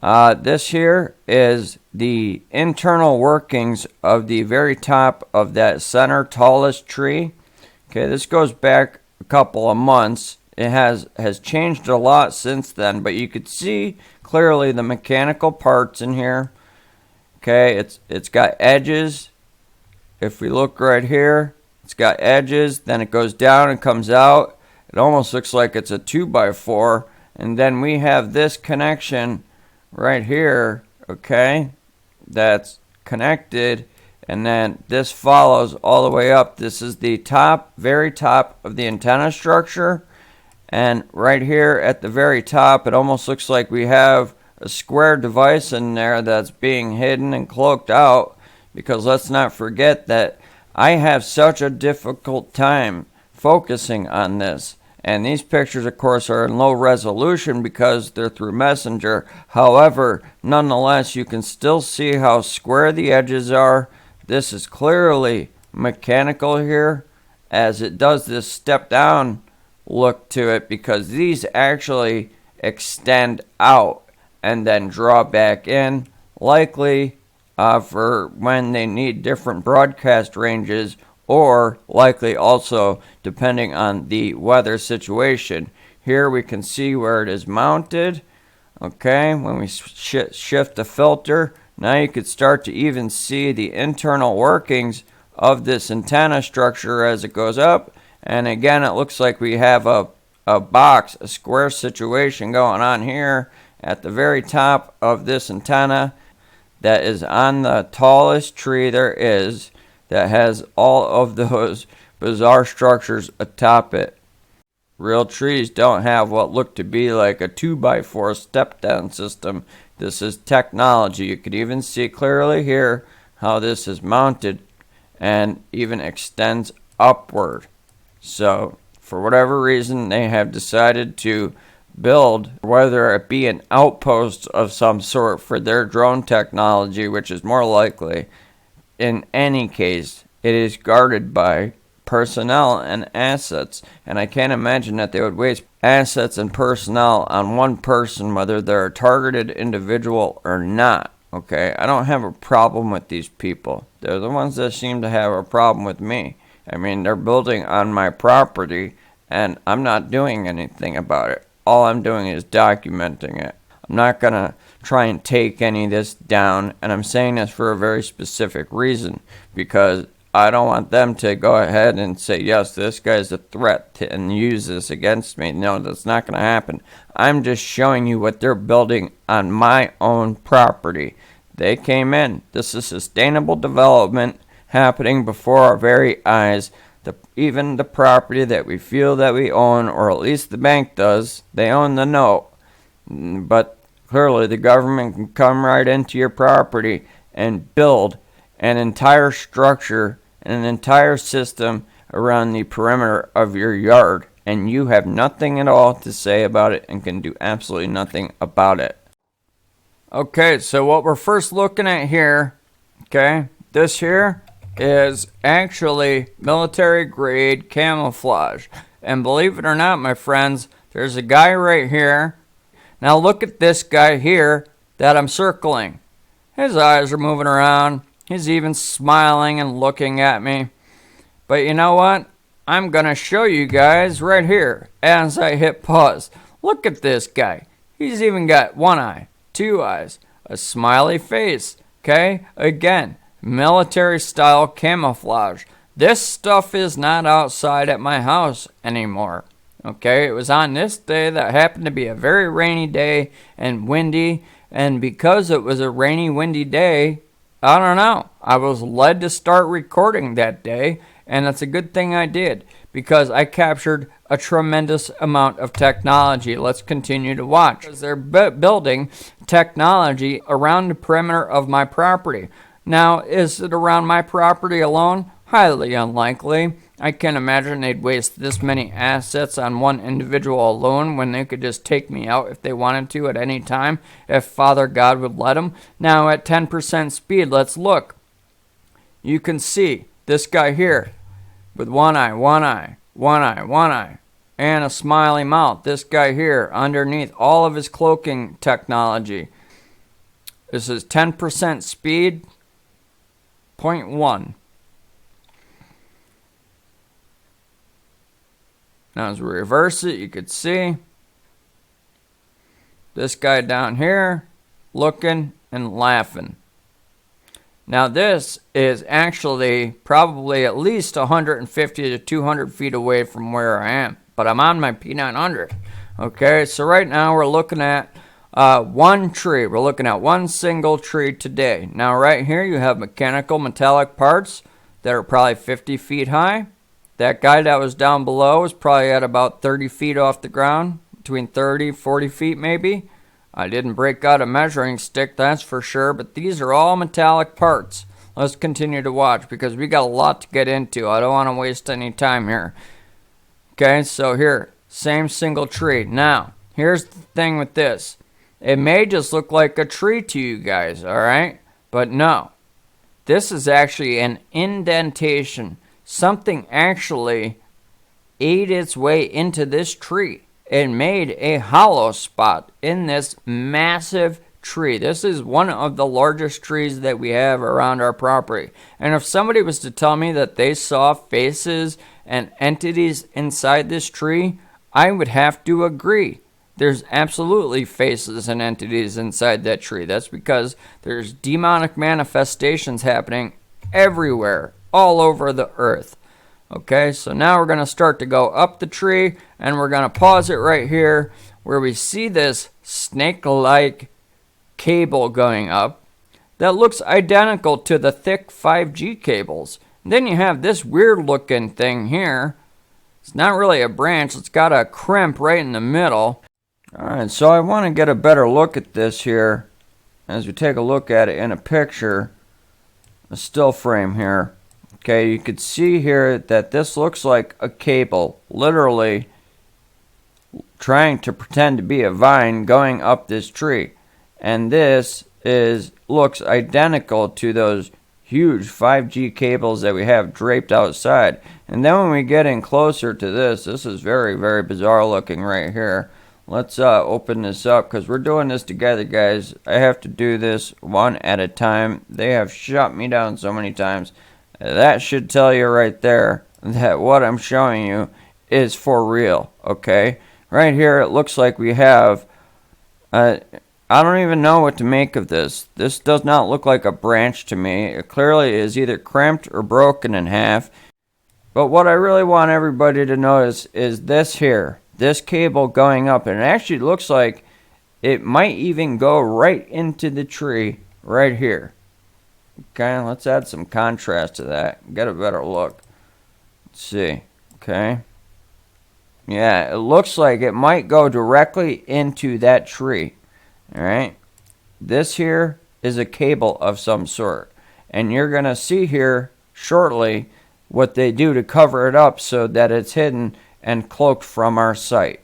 This here is the internal workings of the very top of that center tallest tree. Okay, this goes back a couple of months. It has changed a lot since then, but you could see clearly the mechanical parts in here. Okay, it's got edges. If we look right here, it's got edges, then it goes down and comes out. It almost looks like it's a 2x4, and then we have this connection right here, okay, that's connected, and then this follows all the way up. This is the top, very top of the antenna structure, and right here at the very top, it almost looks like we have a square device in there that's being hidden and cloaked out, because let's not forget that I have such a difficult time focusing on this. And these pictures, of course, are in low resolution because they're through Messenger. However, nonetheless, you can still see how square the edges are. This is clearly mechanical here, as it does this step down look to it, because these actually extend out and then draw back in, likely for when they need different broadcast ranges, or likely also depending on the weather situation. Here we can see where it is mounted. Okay, when we shift the filter, now you could start to even see the internal workings of this antenna structure as it goes up. And again, it looks like we have a box, a square situation going on here at the very top of this antenna that is on the tallest tree there is, that has all of those bizarre structures atop it. Real trees don't have what look to be like a 2x4 step down system. This is technology. You could even see clearly here how this is mounted and even extends upward. So for whatever reason, they have decided to build, whether it be an outpost of some sort for their drone technology, which is more likely. In any case, it is guarded by personnel and assets, and I can't imagine that they would waste assets and personnel on one person, whether they're a targeted individual or not. Okay, I don't have a problem with these people. They're the ones that seem to have a problem with me. I mean, they're building on my property, and I'm not doing anything about it. All I'm doing is documenting it. I'm not going to try and take any of this down, and I'm saying this for a very specific reason, because I don't want them to go ahead and say, yes, this guy's a threat and use this against me. No, that's not going to happen. I'm just showing you what they're building on my own property. They came in. This is sustainable development happening before our very eyes. Even the property that we feel that we own, or at least the bank does, they own the note. But clearly the government can come right into your property and build an entire structure and an entire system around the perimeter of your yard, and you have nothing at all to say about it and can do absolutely nothing about it. Okay, so what we're first looking at here, okay, this here is actually military grade camouflage. And believe it or not, my friends, there's a guy right here. Now look at this guy here that I'm circling. His eyes are moving around. He's even smiling and looking at me. But you know what? I'm going to show you guys right here as I hit pause. Look at this guy. He's even got one eye, two eyes, a smiley face. Okay? Again, military style camouflage. This stuff is not outside at my house anymore. Okay? It was on this day that happened to be a very rainy day and windy. And because it was a rainy, windy day, I don't know, I was led to start recording that day, and that's a good thing I did, because I captured a tremendous amount of technology. Let's continue to watch. Because they're building technology around the perimeter of my property. Now, is it around my property alone? Highly unlikely. I can't imagine they'd waste this many assets on one individual alone when they could just take me out if they wanted to at any time, if Father God would let them. Now at 10% speed, let's look. You can see this guy here with one eye, and a smiley mouth. This guy here underneath all of his cloaking technology. This is 10% speed, 0.1. Now as we reverse it, you could see this guy down here looking and laughing. Now this is actually probably at least 150 to 200 feet away from where I am. But I'm on my P900. Okay, so right now we're looking at one tree. We're looking at one single tree today. Now right here you have mechanical metallic parts that are probably 50 feet high. That guy that was down below was probably at about 30 feet off the ground, between 30, 40 feet maybe. I didn't break out a measuring stick, that's for sure, but these are all metallic parts. Let's continue to watch because we got a lot to get into. I don't want to waste any time here. Okay, so here, same single tree. Now, here's the thing with this. It may just look like a tree to you guys, all right? But no, this is actually an indentation. Something actually ate its way into this tree and made a hollow spot in this massive tree. This is one of the largest trees that we have around our property. And if somebody was to tell me that they saw faces and entities inside this tree, I would have to agree. There's absolutely faces and entities inside that tree. That's because there's demonic manifestations happening everywhere, all over the earth. Okay, so now we're going to start to go up the tree, and we're going to pause it right here where we see this snake-like cable going up that looks identical to the thick 5G cables. And then you have this weird-looking thing here. It's not really a branch. It's got a crimp right in the middle. All right, so I want to get a better look at this here as we take a look at it in a picture. a still frame here. Okay, you could see here that this looks like a cable, literally trying to pretend to be a vine going up this tree. And this looks identical to those huge 5G cables that we have draped outside. And then when we get in closer to this is very, very bizarre looking right here. Let's open this up because we're doing this together, guys. I have to do this one at a time. They have shut me down so many times. That should tell you right there that what I'm showing you is for real, okay? Right here, it looks like we have, I don't even know what to make of this. This does not look like a branch to me. It clearly is either crimped or broken in half. But what I really want everybody to notice is this here. This cable going up, and it actually looks like it might even go right into the tree right here. Okay, let's add some contrast to that. Get a better look. Let's see. Okay. Yeah, it looks like it might go directly into that tree. Alright. This here is a cable of some sort. And you're going to see here shortly what they do to cover it up so that it's hidden and cloaked from our sight.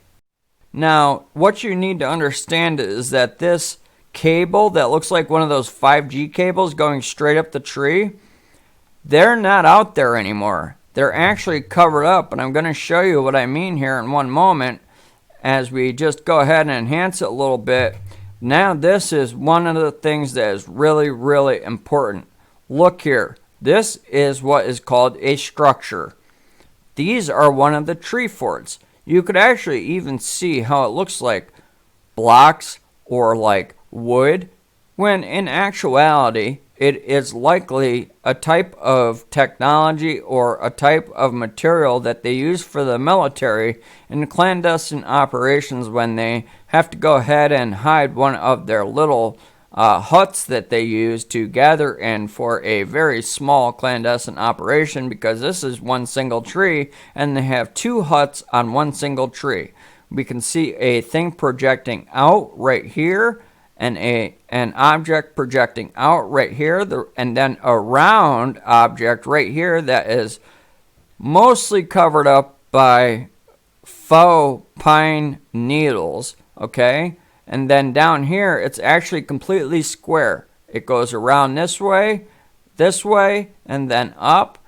Now, what you need to understand is that this cable that looks like one of those 5G cables going straight up the tree, they're not out there anymore. They're actually covered up, and I'm going to show you what I mean here in one moment as we just go ahead and enhance it a little bit. Now, this is one of the things that is really, really important. Look here. This is what is called a structure. These are one of the tree forts. You could actually even see how it looks like blocks or like wood, when in actuality it is likely a type of technology or a type of material that they use for the military in clandestine operations when they have to go ahead and hide one of their little huts that they use to gather in for a very small clandestine operation, because this is one single tree and they have two huts on one single tree. We can see a thing projecting out right here and an object projecting out right here, and then a round object right here that is mostly covered up by faux pine needles, okay? And then down here, it's actually completely square. It goes around this way, and then up.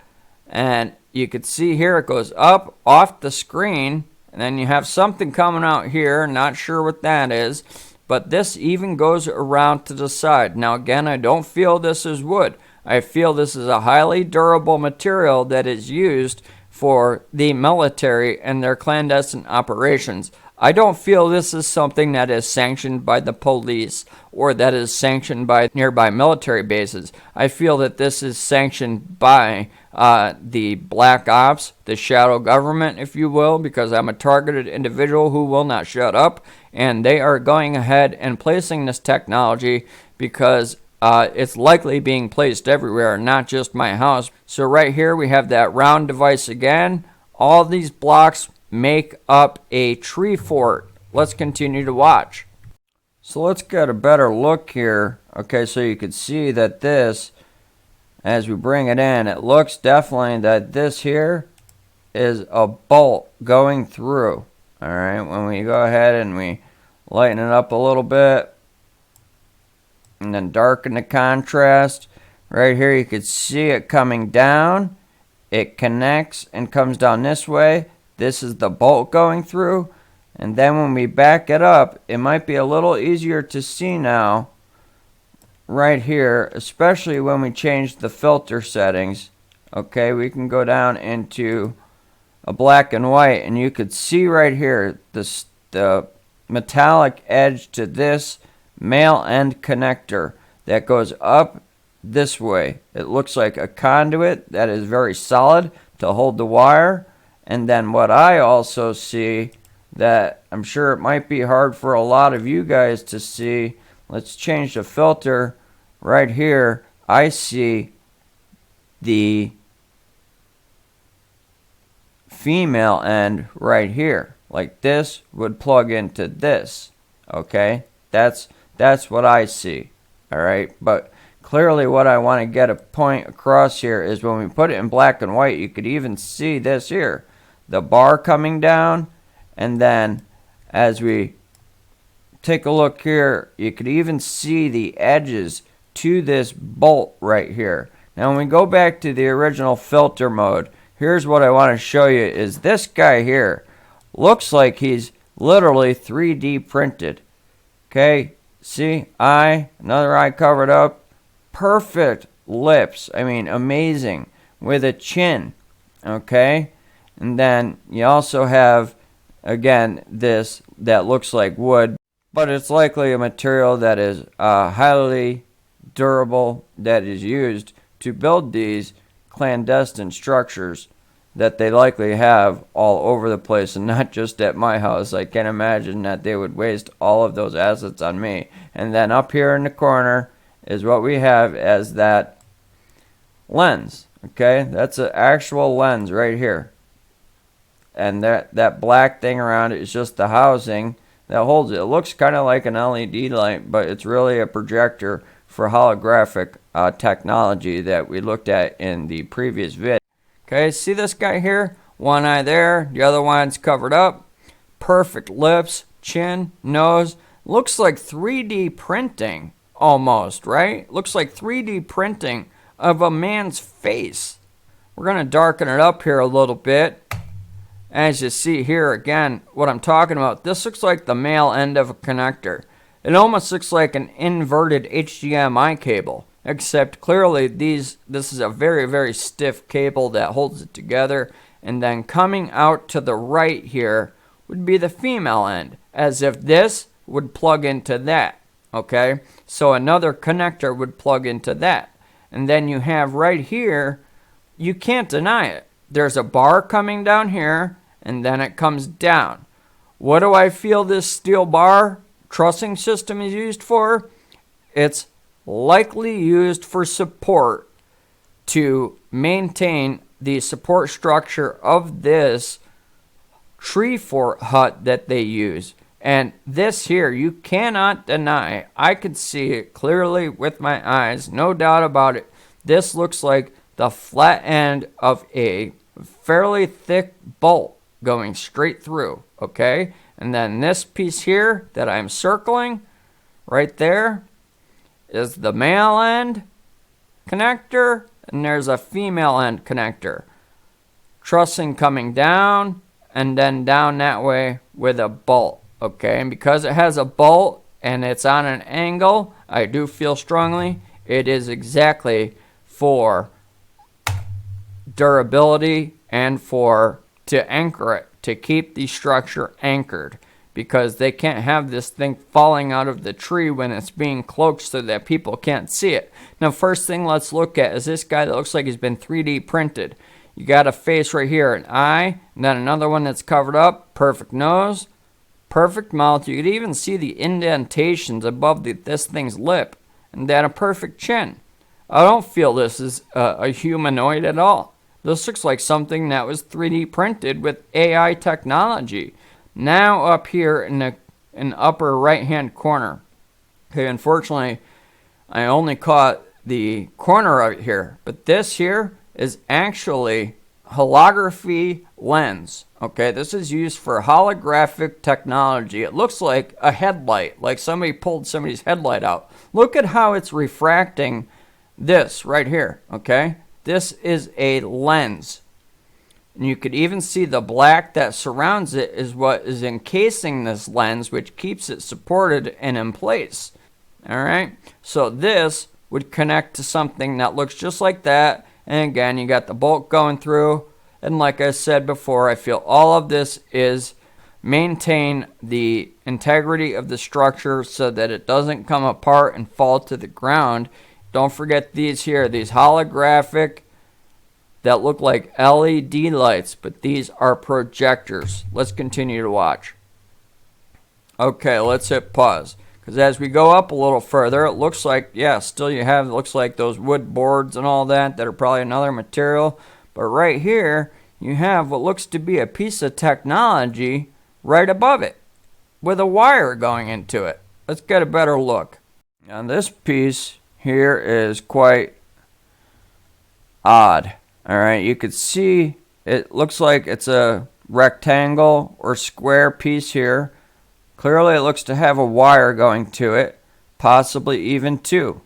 And you can see here it goes up off the screen. And then you have something coming out here. Not sure what that is. But this even goes around to the side. Now again, I don't feel this is wood. I feel this is a highly durable material that is used for the military and their clandestine operations. I don't feel this is something that is sanctioned by the police or that is sanctioned by nearby military bases. I feel that this is sanctioned by the black ops, the shadow government, if you will, because I'm a targeted individual who will not shut up, and they are going ahead and placing this technology because it's likely being placed everywhere, not just my house. So right here we have that round device again. All these blocks make up a tree fort. Let's continue to watch. So let's get a better look here. Okay, so you can see that this, as we bring it in, it looks definitely that this here is a bolt going through. Alright, when we go ahead and we lighten it up a little bit and then darken the contrast, right here you can see it coming down. It connects and comes down this way. This is the bolt going through. And then when we back it up, it might be a little easier to see now right here, especially when we change the filter settings. Okay, we can go down into a black and white, and you could see right here the metallic edge to this male end connector that goes up this way. It looks like a conduit that is very solid to hold the wire. And then what I also see that I'm sure it might be hard for a lot of you guys to see, let's change the filter right here. I see the female end right here. Like this would plug into this. Okay? That's what I see. Alright? But clearly what I want to get a point across here is when we put it in black and white, you could even see this here. The bar coming down, and then as we take a look here, you could even see the edges to this bolt right here. Now when we go back to the original filter mode, here's what I want to show you is this guy here looks like he's literally 3D printed. Okay, see, another eye covered up, perfect lips, I mean amazing, with a chin, okay? And then you also have, again, this that looks like wood, but it's likely a material that is highly durable, that is used to build these clandestine structures that they likely have all over the place, and not just at my house. I can't imagine that they would waste all of those assets on me. And then up here in the corner is what we have as that lens. Okay, that's an actual lens right here. And that black thing around it is just the housing that holds it. It looks kind of like an LED light, but it's really a projector for holographic technology that we looked at in the previous vid. Okay, see this guy here? One eye there, the other one's covered up. Perfect lips, chin, nose. Looks like 3D printing almost, right? Looks like 3D printing of a man's face. We're going to darken it up here a little bit. As you see here again, what I'm talking about, this looks like the male end of a connector. It almost looks like an inverted HDMI cable, except clearly this is a very, very stiff cable that holds it together. And then coming out to the right here would be the female end, as if this would plug into that, okay? So another connector would plug into that. And then you have right here, you can't deny it. There's a bar coming down here, and then it comes down. What do I feel this steel bar trussing system is used for? It's likely used for support to maintain the support structure of this tree fort hut that they use. And this here, you cannot deny. I could see it clearly with my eyes, no doubt about it. This looks like the flat end of a fairly thick bolt going straight through, okay? And then this piece here that I'm circling right there is the male end connector, and there's a female end connector. Trussing coming down and then down that way with a bolt, okay? And because it has a bolt and it's on an angle, I do feel strongly it is exactly for durability and to anchor it, to keep the structure anchored, because they can't have this thing falling out of the tree when it's being cloaked so that people can't see it. Now, first thing let's look at is this guy that looks like he's been 3D printed. You got a face right here, an eye, and then another one that's covered up, perfect nose, perfect mouth. You could even see the indentations above this thing's lip, and then a perfect chin. I don't feel this is a humanoid at all. This looks like something that was 3D printed with AI technology. Now up here in the upper right hand corner. Okay, unfortunately, I only caught the corner of it here. But this here is actually holography lens. Okay, this is used for holographic technology. It looks like a headlight, like somebody pulled somebody's headlight out. Look at how it's refracting this right here, okay? This is a lens. And you could even see the black that surrounds it is what is encasing this lens, which keeps it supported and in place. All right? So this would connect to something that looks just like that. And again, you got the bolt going through. And like I said before, I feel all of this is maintain the integrity of the structure so that it doesn't come apart and fall to the ground. Don't forget these here, these holographic that look like LED lights, but these are projectors. Let's continue to watch. Okay, let's hit pause. Because as we go up a little further, it looks like, yeah, still you have, it looks like those wood boards and all that are probably another material. But right here, you have what looks to be a piece of technology right above it with a wire going into it. Let's get a better look. On this piece here is quite odd. Alright, you could see it looks like it's a rectangle or square piece here. Clearly it looks to have a wire going to it, possibly even two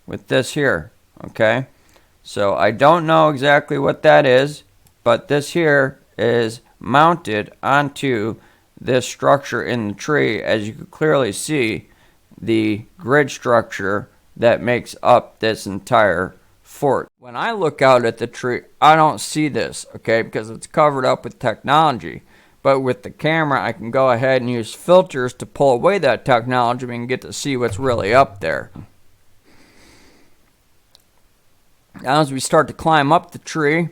with this here. Okay, so I don't know exactly what that is, but this here is mounted onto this structure in the tree. As you can clearly see, the grid structure that makes up this entire fort. When I look out at the tree, I don't see this, okay, because it's covered up with technology. But with the camera, I can go ahead and use filters to pull away that technology and get to see what's really up there. Now as we start to climb up the tree,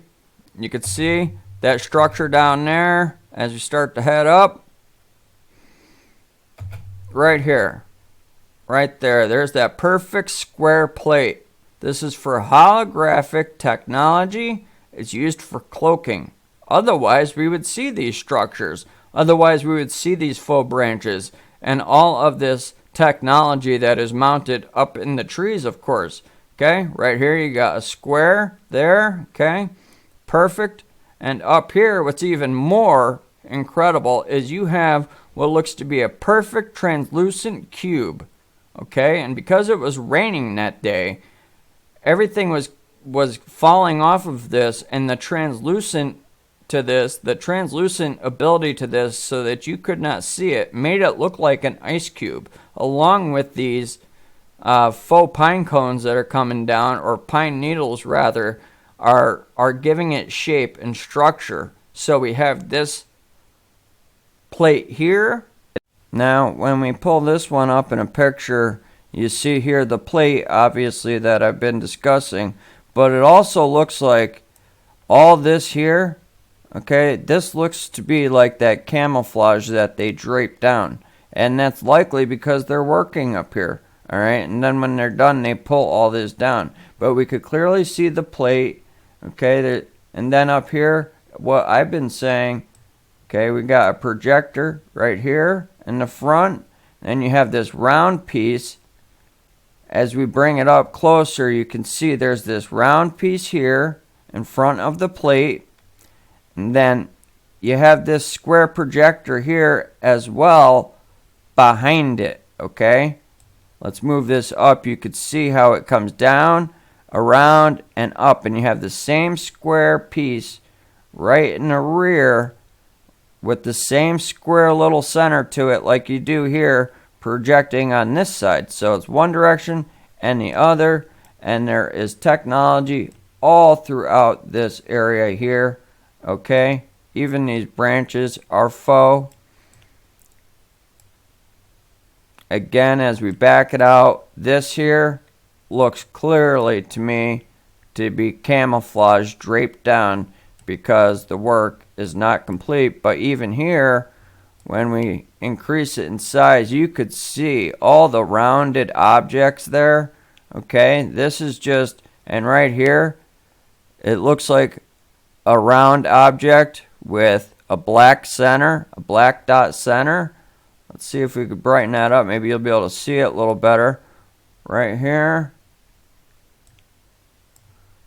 you can see that structure down there. As we start to head up, right here, right there, there's that perfect square plate. This is for holographic technology. It's used for cloaking. Otherwise, we would see these structures. Otherwise, we would see these faux branches and all of this technology that is mounted up in the trees, of course. Okay, right here you got a square there. Okay, perfect. And up here, what's even more incredible is you have what looks to be a perfect translucent cube. Okay, and because it was raining that day, everything was falling off of this, and the translucent ability to this, so that you could not see it, made it look like an ice cube, along with these faux pine cones that are coming down, or pine needles rather, are giving it shape and structure. So we have this plate here. Now when we pull this one up in a picture, you see here the plate, obviously, that I've been discussing, but it also looks like all this here, okay, this looks to be like that camouflage that they drape down, and that's likely because they're working up here. Alright, and then when they're done, they pull all this down. But we could clearly see the plate, okay, and then up here, what I've been saying, okay, we got a projector right here in the front, and you have this round piece. As we bring it up closer, you can see there's this round piece here in front of the plate, and then you have this square projector here as well behind it, okay? Let's move this up. You could see how it comes down, around, and up. And you have the same square piece right in the rear with the same square little center to it like you do here, projecting on this side. So it's one direction and the other. And there is technology all throughout this area here. Okay? Even these branches are faux. Again, as we back it out, this here looks clearly to me to be camouflage draped down because the work is not complete. But even here, when we increase it in size, you could see all the rounded objects there. Okay, this is just, and right here, it looks like a round object with a black center, a black dot center. Let's see if we could brighten that up. Maybe you'll be able to see it a little better. Right here.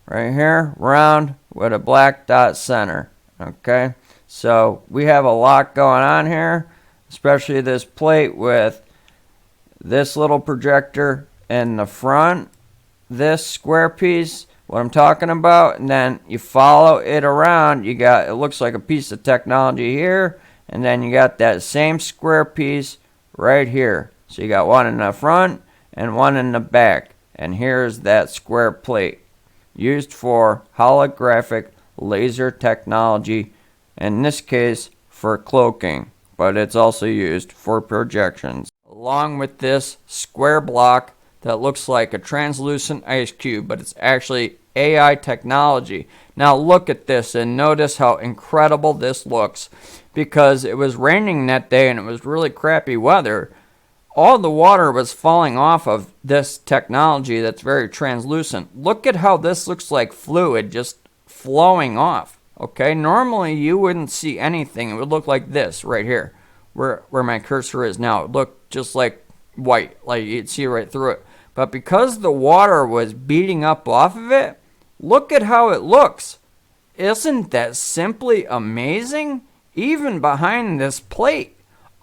Right here. Round with a black dot center. Okay. So we have a lot going on here. Especially this plate with this little projector in the front. This square piece. What I'm talking about. And then you follow it around. You got, it looks like a piece of technology here. And then you got that same square piece right here. So you got one in the front and one in the back. And here's that square plate used for holographic laser technology. In this case, for cloaking. But it's also used for projections. Along with this square block that looks like a translucent ice cube. But it's actually AI technology. Now look at this and notice how incredible this looks. Because it was raining that day and it was really crappy weather, all the water was falling off of this technology that's very translucent. Look at how this looks like fluid just flowing off. Okay, normally you wouldn't see anything. It would look like this right here, where my cursor is now. It looked just like white, like you'd see right through it. But because the water was beating up off of it, look at how it looks. Isn't that simply amazing? Even behind this plate.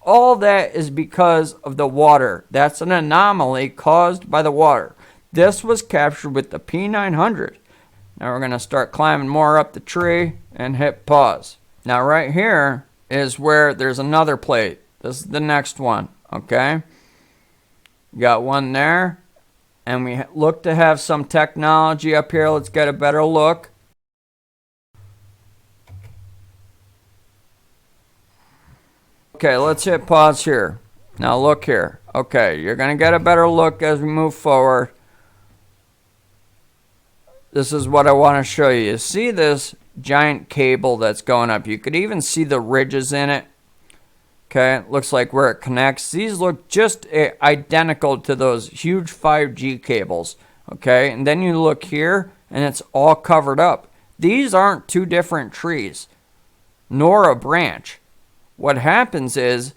All that is because of the water. That's an anomaly caused by the water. This was captured with the P900. Now we're going to start climbing more up the tree and hit pause. Now right here is where there's another plate. This is the next one, okay? Got one there. And we look to have some technology up here. Let's get a better look. Okay, let's hit pause here. Now look here. Okay, you're going to get a better look as we move forward. This is what I want to show you. You see this giant cable that's going up. You could even see the ridges in it. Okay, it looks like where it connects. These look just identical to those huge 5G cables. Okay, and then you look here and it's all covered up. These aren't two different trees, nor a branch. What happens is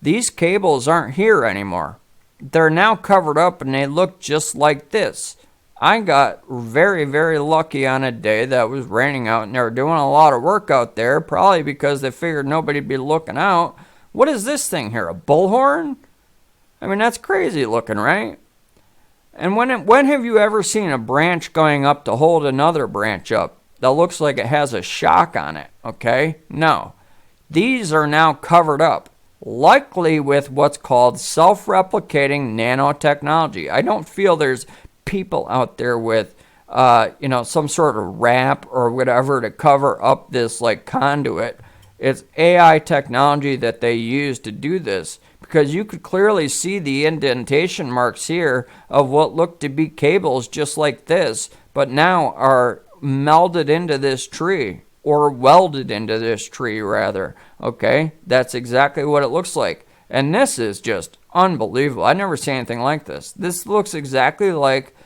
these cables aren't here anymore. They're now covered up and they look just like this. I got very, very lucky on a day that it was raining out and they were doing a lot of work out there, probably because they figured nobody'd be looking out. What is this thing here, a bullhorn? I mean, that's crazy looking, right? And when have you ever seen a branch going up to hold another branch up that looks like it has a shock on it, okay? No. These are now covered up, likely with what's called self-replicating nanotechnology. I don't feel there's people out there with, some sort of wrap or whatever to cover up this like conduit. It's AI technology that they use to do this, because you could clearly see the indentation marks here of what looked to be cables just like this, but now are melded into this tree, or welded into this tree rather. Okay, that's exactly what it looks like. And this is just unbelievable. I've never seen anything like this. This looks exactly like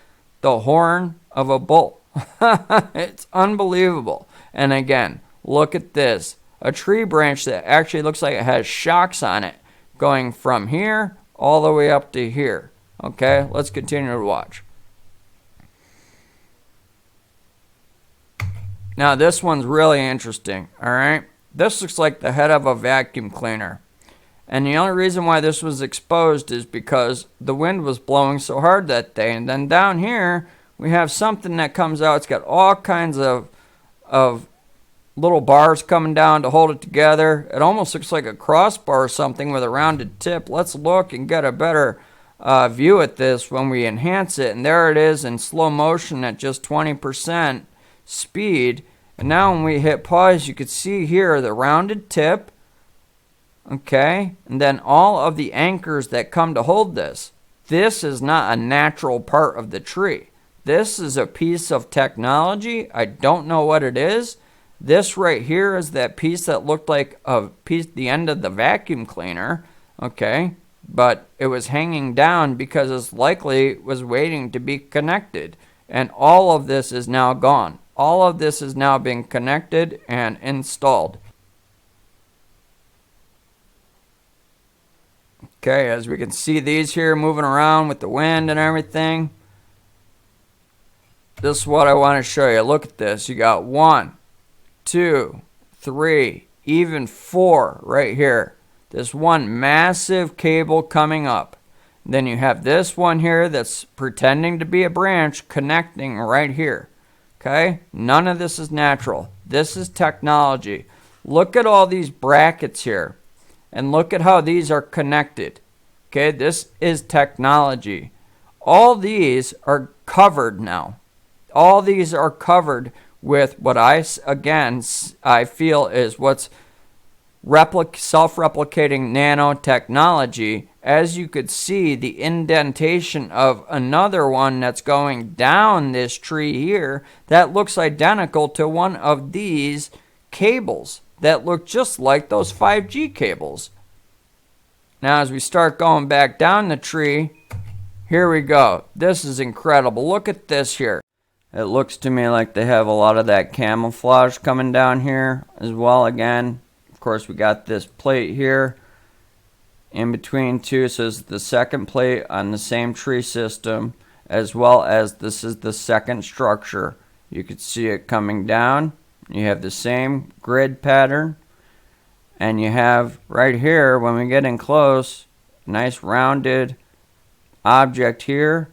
the horn of a bull. It's unbelievable. And again, look at this. A tree branch that actually looks like it has shocks on it going from here all the way up to here. Okay, let's continue to watch. Now this one's really interesting, all right? This looks like the head of a vacuum cleaner. And the only reason why this was exposed is because the wind was blowing so hard that day. And then down here, we have something that comes out. It's got all kinds of little bars coming down to hold it together. It almost looks like a crossbar or something with a rounded tip. Let's look and get a better view at this when we enhance it. And there it is in slow motion at just 20% speed. And now when we hit pause, you can see here the rounded tip. Okay, and then all of the anchors that come to hold this. This is not a natural part of the tree. This is a piece of technology. I don't know what it is. This right here is that piece that looked like the end of the vacuum cleaner. Okay, but it was hanging down because it's likely was waiting to be connected. And all of this is now gone. All of this is now being connected and installed. Okay, as we can see these here moving around with the wind and everything. This is what I want to show you. Look at this. You got 1, 2, 3, even 4 right here. This one massive cable coming up. Then you have this one here that's pretending to be a branch connecting right here. Okay, none of this is natural. This is technology. Look at all these brackets here. And look at how these are connected. Okay, this is technology. All these are covered now. All these are covered with what I feel is what's self-replicating nanotechnology. As you could see, the indentation of another one that's going down this tree here that looks identical to one of these cables that look just like those 5G cables. Now as we start going back down the tree, here we go. This is incredible. Look at this here. It looks to me like they have a lot of that camouflage coming down here as well again. Of course, we got this plate here in between two. So this is the second plate on the same tree system. as well as this is the second structure. You can see it coming down. You have the same grid pattern. And you have right here, when we get in close, nice rounded object here.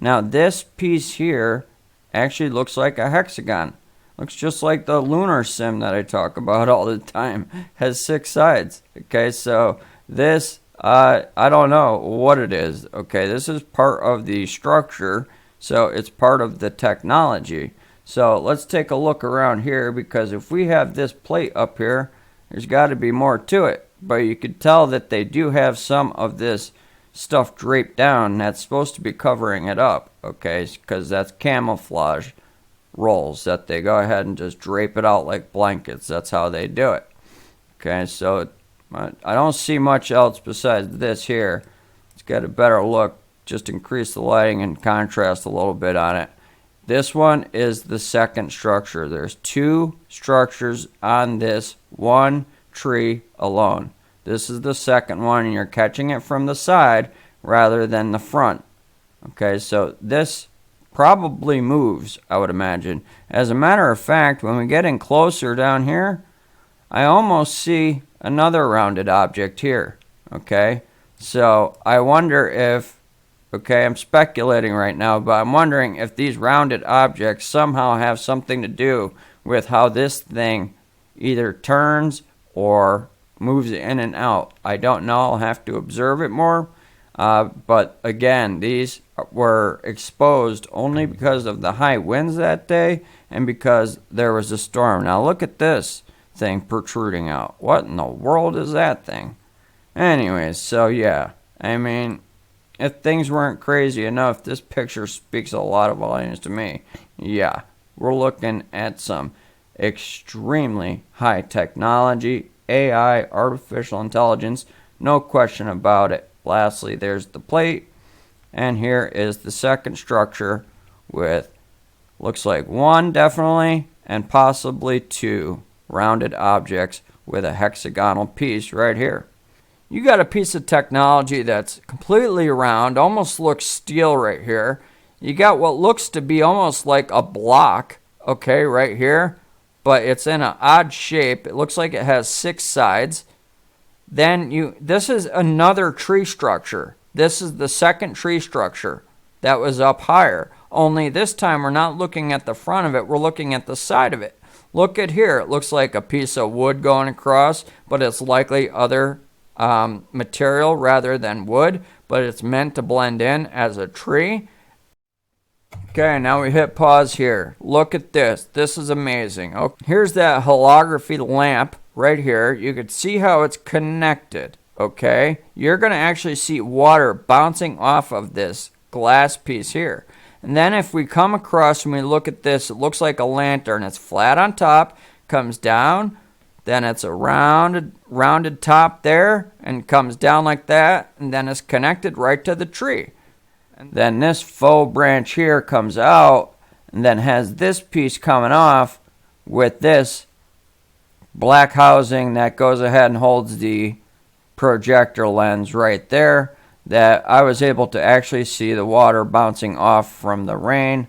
Now this piece here actually looks like a hexagon. Looks just like the lunar sim that I talk about all the time. Has 6 sides. Okay, so this, I don't know what it is. Okay, this is part of the structure, so it's part of the technology. So let's take a look around here, because if we have this plate up here, there's got to be more to it. But you could tell that they do have some of this stuff draped down that's supposed to be covering it up. Okay, because that's camouflage rolls that they go ahead and just drape it out like blankets. That's how they do it. Okay, so I don't see much else besides this here. Let's get a better look. Just increase the lighting and contrast a little bit on it. This one is the second structure. There's 2 structures on this one tree alone. This is the second one, and you're catching it from the side rather than the front. Okay, so this probably moves, I would imagine. As a matter of fact, when we get in closer down here, I almost see another rounded object here. Okay, so I wonder if, okay, I'm speculating right now, but I'm wondering if these rounded objects somehow have something to do with how this thing either turns or moves in and out. I don't know. I'll have to observe it more. But again, these were exposed only because of the high winds that day and because there was a storm. Now look at this thing protruding out. What in the world is that thing? Anyways, so yeah, I mean, if things weren't crazy enough, this picture speaks a lot of volumes to me. Yeah, we're looking at some extremely high technology, AI, artificial intelligence, no question about it. Lastly, there's the plate, and here is the second structure with, looks like 1 definitely, and possibly 2 rounded objects with a hexagonal piece right here. You got a piece of technology that's completely round, almost looks steel right here. You got what looks to be almost like a block, okay, right here, but it's in an odd shape. It looks like it has 6 sides. Then this is another tree structure. This is the second tree structure that was up higher. Only this time we're not looking at the front of it, we're looking at the side of it. Look at here, it looks like a piece of wood going across, but it's likely other material rather than wood, but it's meant to blend in as a tree. Okay, now we hit pause here. Look at this. This is amazing. Oh, here's that holography lamp right here. You can see how it's connected. Okay, you're going to actually see water bouncing off of this glass piece here. And then if we come across and we look at this, it looks like a lantern. It's flat on top, comes down, then it's a rounded top there, and comes down like that, and then it's connected right to the tree. And then this faux branch here comes out, and then has this piece coming off with this black housing that goes ahead and holds the projector lens right there, that I was able to actually see the water bouncing off from the rain.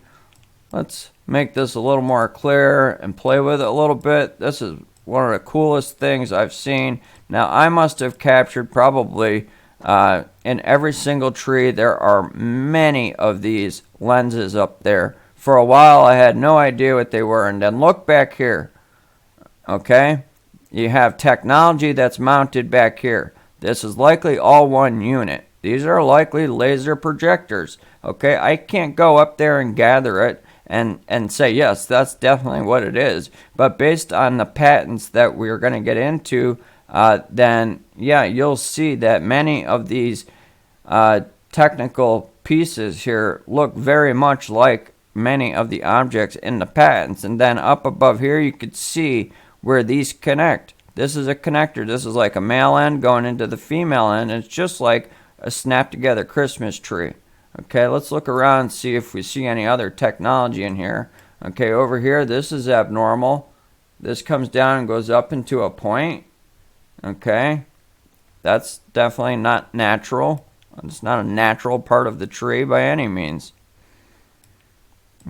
Let's make this a little more clear and play with it a little bit. This is one of the coolest things I've seen. Now I must have captured probably in every single tree. There are many of these lenses up there. For a while I had no idea what they were, and then look back here. Okay, you have technology that's mounted back here. This is likely all one unit. These are likely laser projectors. Okay, I can't go up there and gather it and say, yes, that's definitely what it is. But based on the patents that we're going to get into, then, yeah, you'll see that many of these technical pieces here look very much like many of the objects in the patents. And then up above here, you could see where these connect. This is a connector. This is like a male end going into the female end. And it's just like a snap together Christmas tree. Okay, let's look around and see if we see any other technology in here. Okay, over here, this is abnormal. This comes down and goes up into a point. Okay, that's definitely not natural. It's not a natural part of the tree by any means.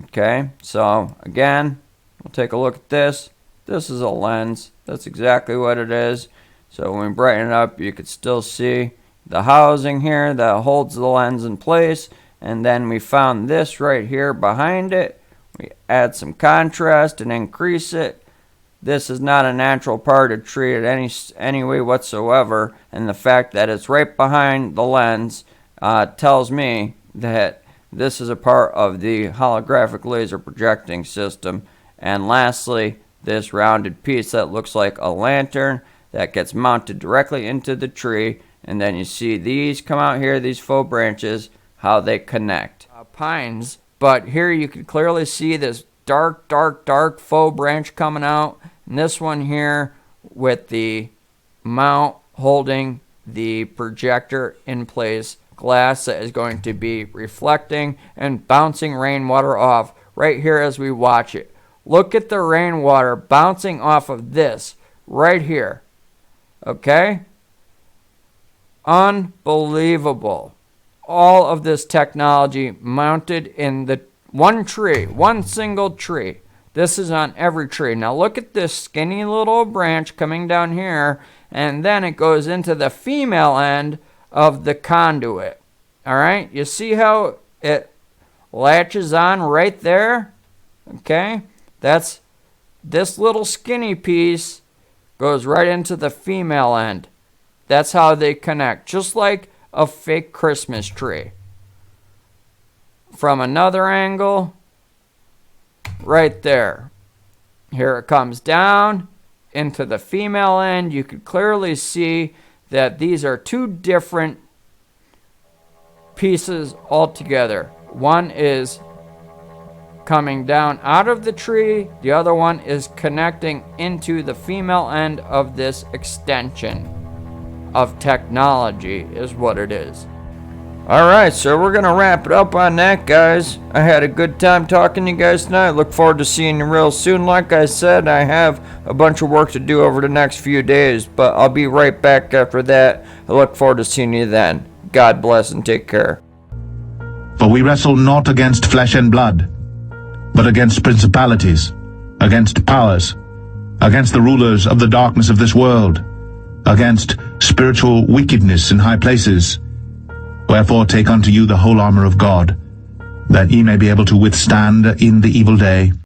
Okay, so again, we'll take a look at this. This is a lens. That's exactly what it is. So when we brighten it up, you could still see the housing here that holds the lens in place. And then we found this right here behind it. We add some contrast and increase it. This is not a natural part of tree in any way whatsoever. And the fact that it's right behind the lens tells me that this is a part of the holographic laser projecting system. And lastly, this rounded piece that looks like a lantern that gets mounted directly into the tree. And then you see these come out here, these faux branches, how they connect. Pines, but here you can clearly see this dark faux branch coming out. And this one here with the mount holding the projector in place. Glass that is going to be reflecting and bouncing rainwater off right here as we watch it. Look at the rainwater bouncing off of this right here. Okay? Unbelievable. All of this technology mounted in the one tree, one single tree. This is on every tree. Now look at this skinny little branch coming down here, and then it goes into the female end of the conduit. All right, you see how it latches on right there? Okay, that's this little skinny piece goes right into the female end. That's how they connect, just like a fake Christmas tree. From another angle, right there. Here it comes down into the female end. You can clearly see that these are two different pieces altogether. One is coming down out of the tree. The other one is connecting into the female end of this extension of technology is what it is. Alright, so we're going to wrap it up on that, guys. I had a good time talking to you guys tonight. Look forward to seeing you real soon. Like I said, I have a bunch of work to do over the next few days, but I'll be right back after that. I look forward to seeing you then. God bless and take care. For we wrestle not against flesh and blood, but against principalities, against powers, against the rulers of the darkness of this world, against spiritual wickedness in high places. Wherefore take unto you the whole armor of God, that ye may be able to withstand in the evil day,